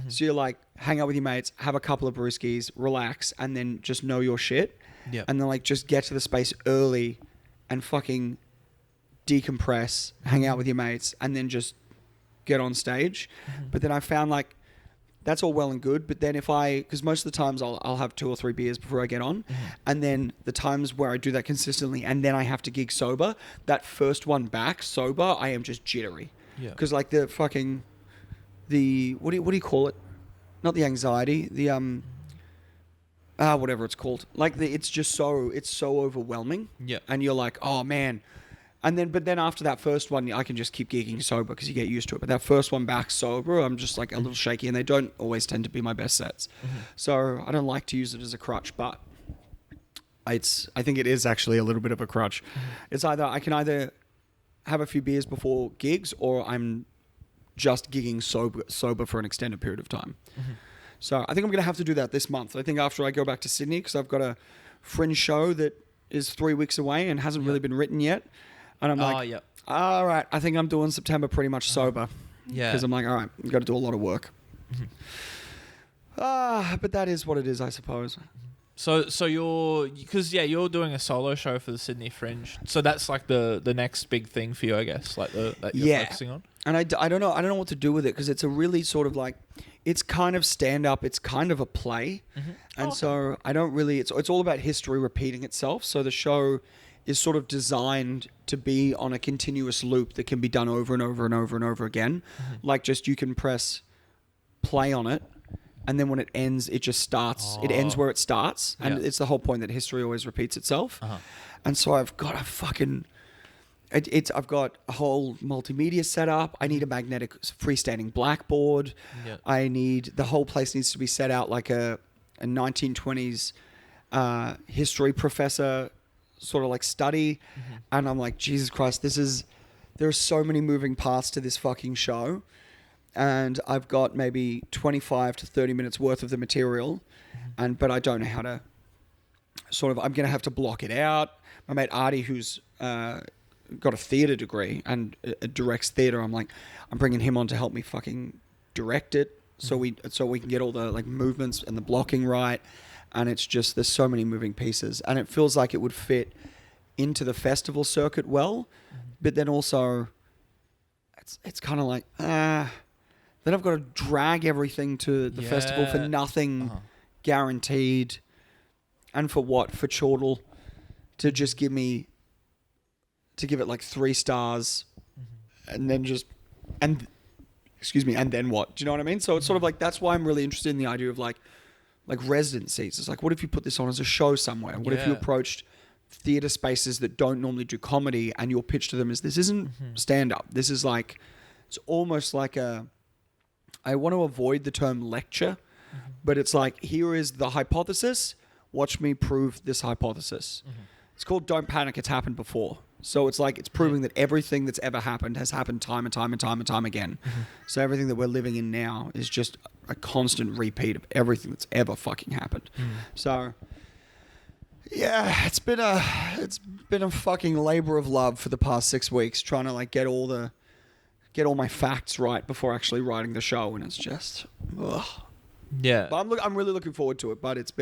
So you're like hang out with your mates, have a couple of brewskis, relax, and then just know your shit. Yeah. And then like just get to the space early, and fucking decompress, hang out with your mates, and then just get on stage. But then I found like that's all well and good, but then because most of the times I'll have 2 or 3 beers before I get on, and then the times where I do that consistently and then I have to gig sober, that first one back sober, I am just jittery. Yeah. Because like the fucking what do you call it? Not the anxiety, the whatever it's called. Like it's so overwhelming. Yeah. And you're like, oh man. But then after that first one, I can just keep gigging sober because you get used to it. But that first one back sober, I'm just like a little shaky, and they don't always tend to be my best sets. So I don't like to use it as a crutch, but I think it is actually a little bit of a crutch. It's I can either have a few beers before gigs, or I'm just gigging sober for an extended period of time. So I think I'm going to have to do that this month. I think after I go back to Sydney, because I've got a fringe show that is 3 weeks away and hasn't really been written yet. And I'm like, all right, I think I'm doing September pretty much sober. Yeah. Because I'm like, all right, I've got to do a lot of work. But that is what it is, I suppose. So you're you're doing a solo show for the Sydney Fringe. So that's like the next big thing for you, I guess, like that you're focusing on. And I don't know what to do with it, because it's a really sort of like, it's kind of stand up, it's kind of a play. And so I don't really, it's all about history repeating itself. So the show is sort of designed to be on a continuous loop that can be done over and over and over and over again. Like just you can press play on it, and then when it ends, it just starts. It ends where it starts. And it's the whole point that history always repeats itself. And so I've got a fucking... I've got a whole multimedia setup. I need a magnetic freestanding blackboard. I need... The whole place needs to be set out like a 1920s history professor sort of like study. And I'm like, Jesus Christ, there are so many moving parts to this fucking show. And I've got maybe 25 to 30 minutes worth of the material, but I don't know how to I'm going to have to block it out. My mate Artie, who's got a theatre degree and directs theatre, I'm bringing him on to help me fucking direct it. so we can get all the like movements and the blocking right. And it's just, there's so many moving pieces, and it feels like it would fit into the festival circuit well, but then also it's kind of like, then I've got to drag everything to the festival for nothing guaranteed. And for what? For Chortle to just give it like 3 stars and then and then what? Do you know what I mean? So it's sort of like, that's why I'm really interested in the idea of like residencies. It's like, what if you put this on as a show somewhere? What if you approached theatre spaces that don't normally do comedy, and your pitch to them is, this isn't stand-up. This is like, it's almost like I want to avoid the term lecture, but it's like, here is the hypothesis. Watch me prove this hypothesis. It's called Don't Panic, It's Happened Before. So it's like, it's proving that everything that's ever happened has happened time and time and time and time again. So everything that we're living in now is just a constant repeat of everything that's ever fucking happened. So yeah, it's been a fucking labor of love for the past 6 weeks, trying to like get all my facts right before actually writing the show, and it's just Yeah. But I'm really looking forward to it, but it's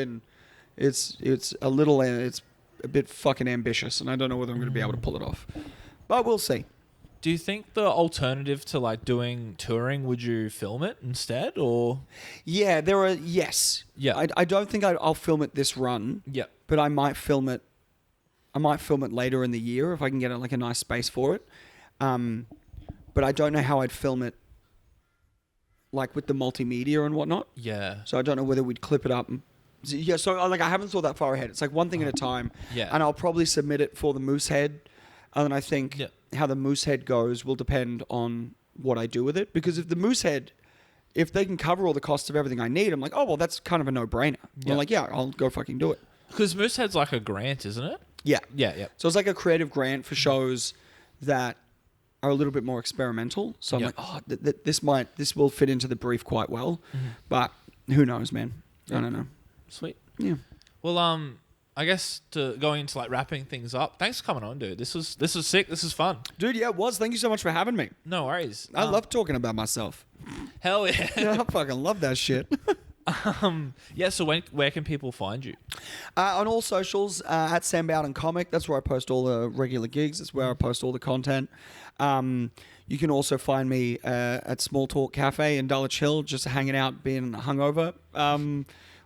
a bit fucking ambitious, and I don't know whether I'm going to be able to pull it off, but we'll see. Do you think the alternative to like doing touring, would you film it instead, or? Yeah, yes. Yeah. I don't think I'll film it this run. Yeah. But I might film it later in the year if I can get a nice space for it. But I don't know how I'd film it, like with the multimedia and whatnot. Yeah. So I don't know whether we'd clip it up. So like, I haven't thought that far ahead. It's like one thing at a time. Yeah. And I'll probably submit it for the Moosehead. And then I think how the Moosehead goes will depend on what I do with it. Because if the Moosehead, if they can cover all the costs of everything I need, I'm like, oh, well, that's kind of a no-brainer. I'm like, yeah, I'll go fucking do it. Because Moosehead's like a grant, isn't it? Yeah. Yeah. So it's like a creative grant for shows that are a little bit more experimental. So I'm like, oh, this will fit into the brief quite well. But who knows, man? I don't know. Sweet. Yeah. Well, I guess going into like wrapping things up. Thanks for coming on, dude. This was sick. This is fun. Dude, yeah, it was. Thank you so much for having me. No worries. I love talking about myself. Hell yeah. I fucking love that shit. Yeah, so where can people find you? On all socials, at Sam Bowden Comic. That's where I post all the regular gigs. That's where I post all the content. You can also find me at Small Talk Cafe in Dulwich Hill, just hanging out, being hungover,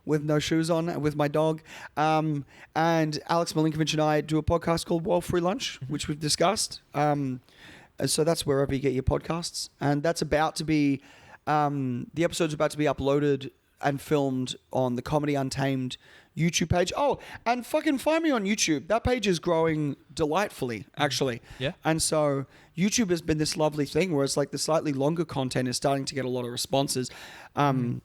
with no shoes on, with my dog. And Alex Milinkovic and I do a podcast called World Free Lunch, which we've discussed. So that's wherever you get your podcasts. And that's about to be, the episode's about to be uploaded and filmed on the Comedy Untamed YouTube page. Oh, and fucking find me on YouTube. That page is growing delightfully, actually. Yeah. And so YouTube has been this lovely thing where it's like the slightly longer content is starting to get a lot of responses. And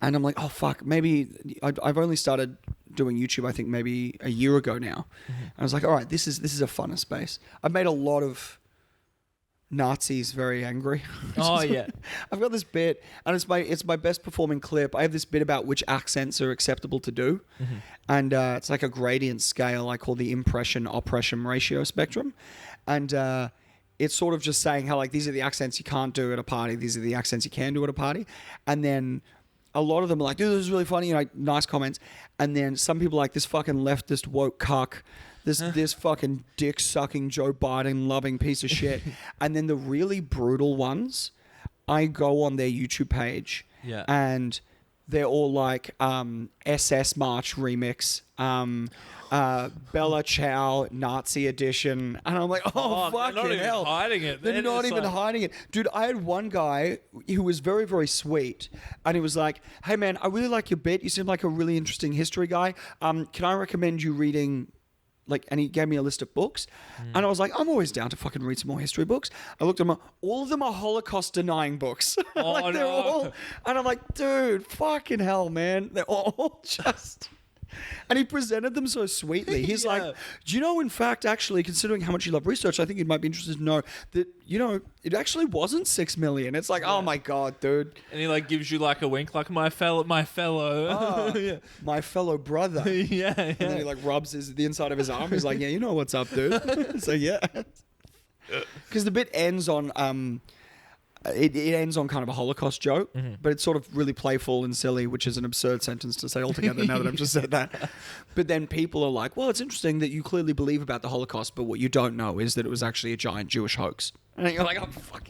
I'm like, oh, fuck, maybe I've only started doing YouTube, I think, maybe a year ago now. And I was like, all right, this is a funner space. I've made a lot of Nazis very angry. Oh, yeah. I've got this bit, and it's my best performing clip. I have this bit about which accents are acceptable to do. And it's like a gradient scale I call the impression-oppression ratio spectrum. And it's sort of just saying how, like, these are the accents you can't do at a party. These are the accents you can do at a party. And then a lot of them are like, dude, this is really funny, you know, like, nice comments. And then some people are like, this fucking leftist woke cuck, this fucking dick-sucking Joe Biden-loving piece of shit. And then the really brutal ones, I go on their YouTube page, and they're all like SS March remix, Bella Ciao Nazi edition, and I'm like, oh fucking they're not even hell, hiding it. They're not even hiding it, dude. I had one guy who was very, very sweet, and he was like, hey man, I really like your bit. You seem like a really interesting history guy. Can I recommend you reading? Like, and he gave me a list of books, and I was like, I'm always down to fucking read some more history books. I looked at them, all of them are Holocaust denying books. Oh, like, they're all, and I'm like, dude, fucking hell, man, they're all just. And he presented them so sweetly. He's like, do you know, in fact, actually, considering how much you love research, I think you might be interested to know that, you know, it actually wasn't 6 million. It's like, oh my God, dude. And he like gives you like a wink, like my fellow, my fellow brother. Yeah. And then he like rubs the inside of his arm. He's like, yeah, you know what's up, dude. So yeah. Because the bit ends on, it ends on kind of a Holocaust joke, but it's sort of really playful and silly, which is an absurd sentence to say altogether now that I've just said that. But then people are like, well, it's interesting that you clearly believe about the Holocaust, but what you don't know is that it was actually a giant Jewish hoax. And you're like, oh, fuck.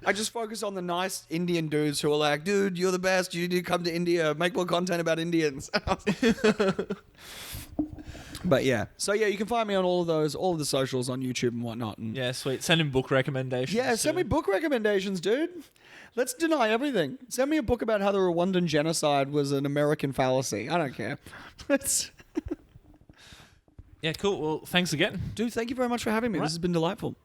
I just focus on the nice Indian dudes who are like, dude, you're the best. You need to come to India. Make more content about Indians. But yeah. So yeah, you can find me on all of the socials on YouTube and whatnot. And Yeah, sweet. Send in book recommendations. yeah, send me book recommendations, dude. Let's deny everything. Send me a book about how the Rwandan genocide was an American fallacy. I don't care. Yeah, cool. Well, thanks again. Dude, thank you very much for having me. Right. This has been delightful.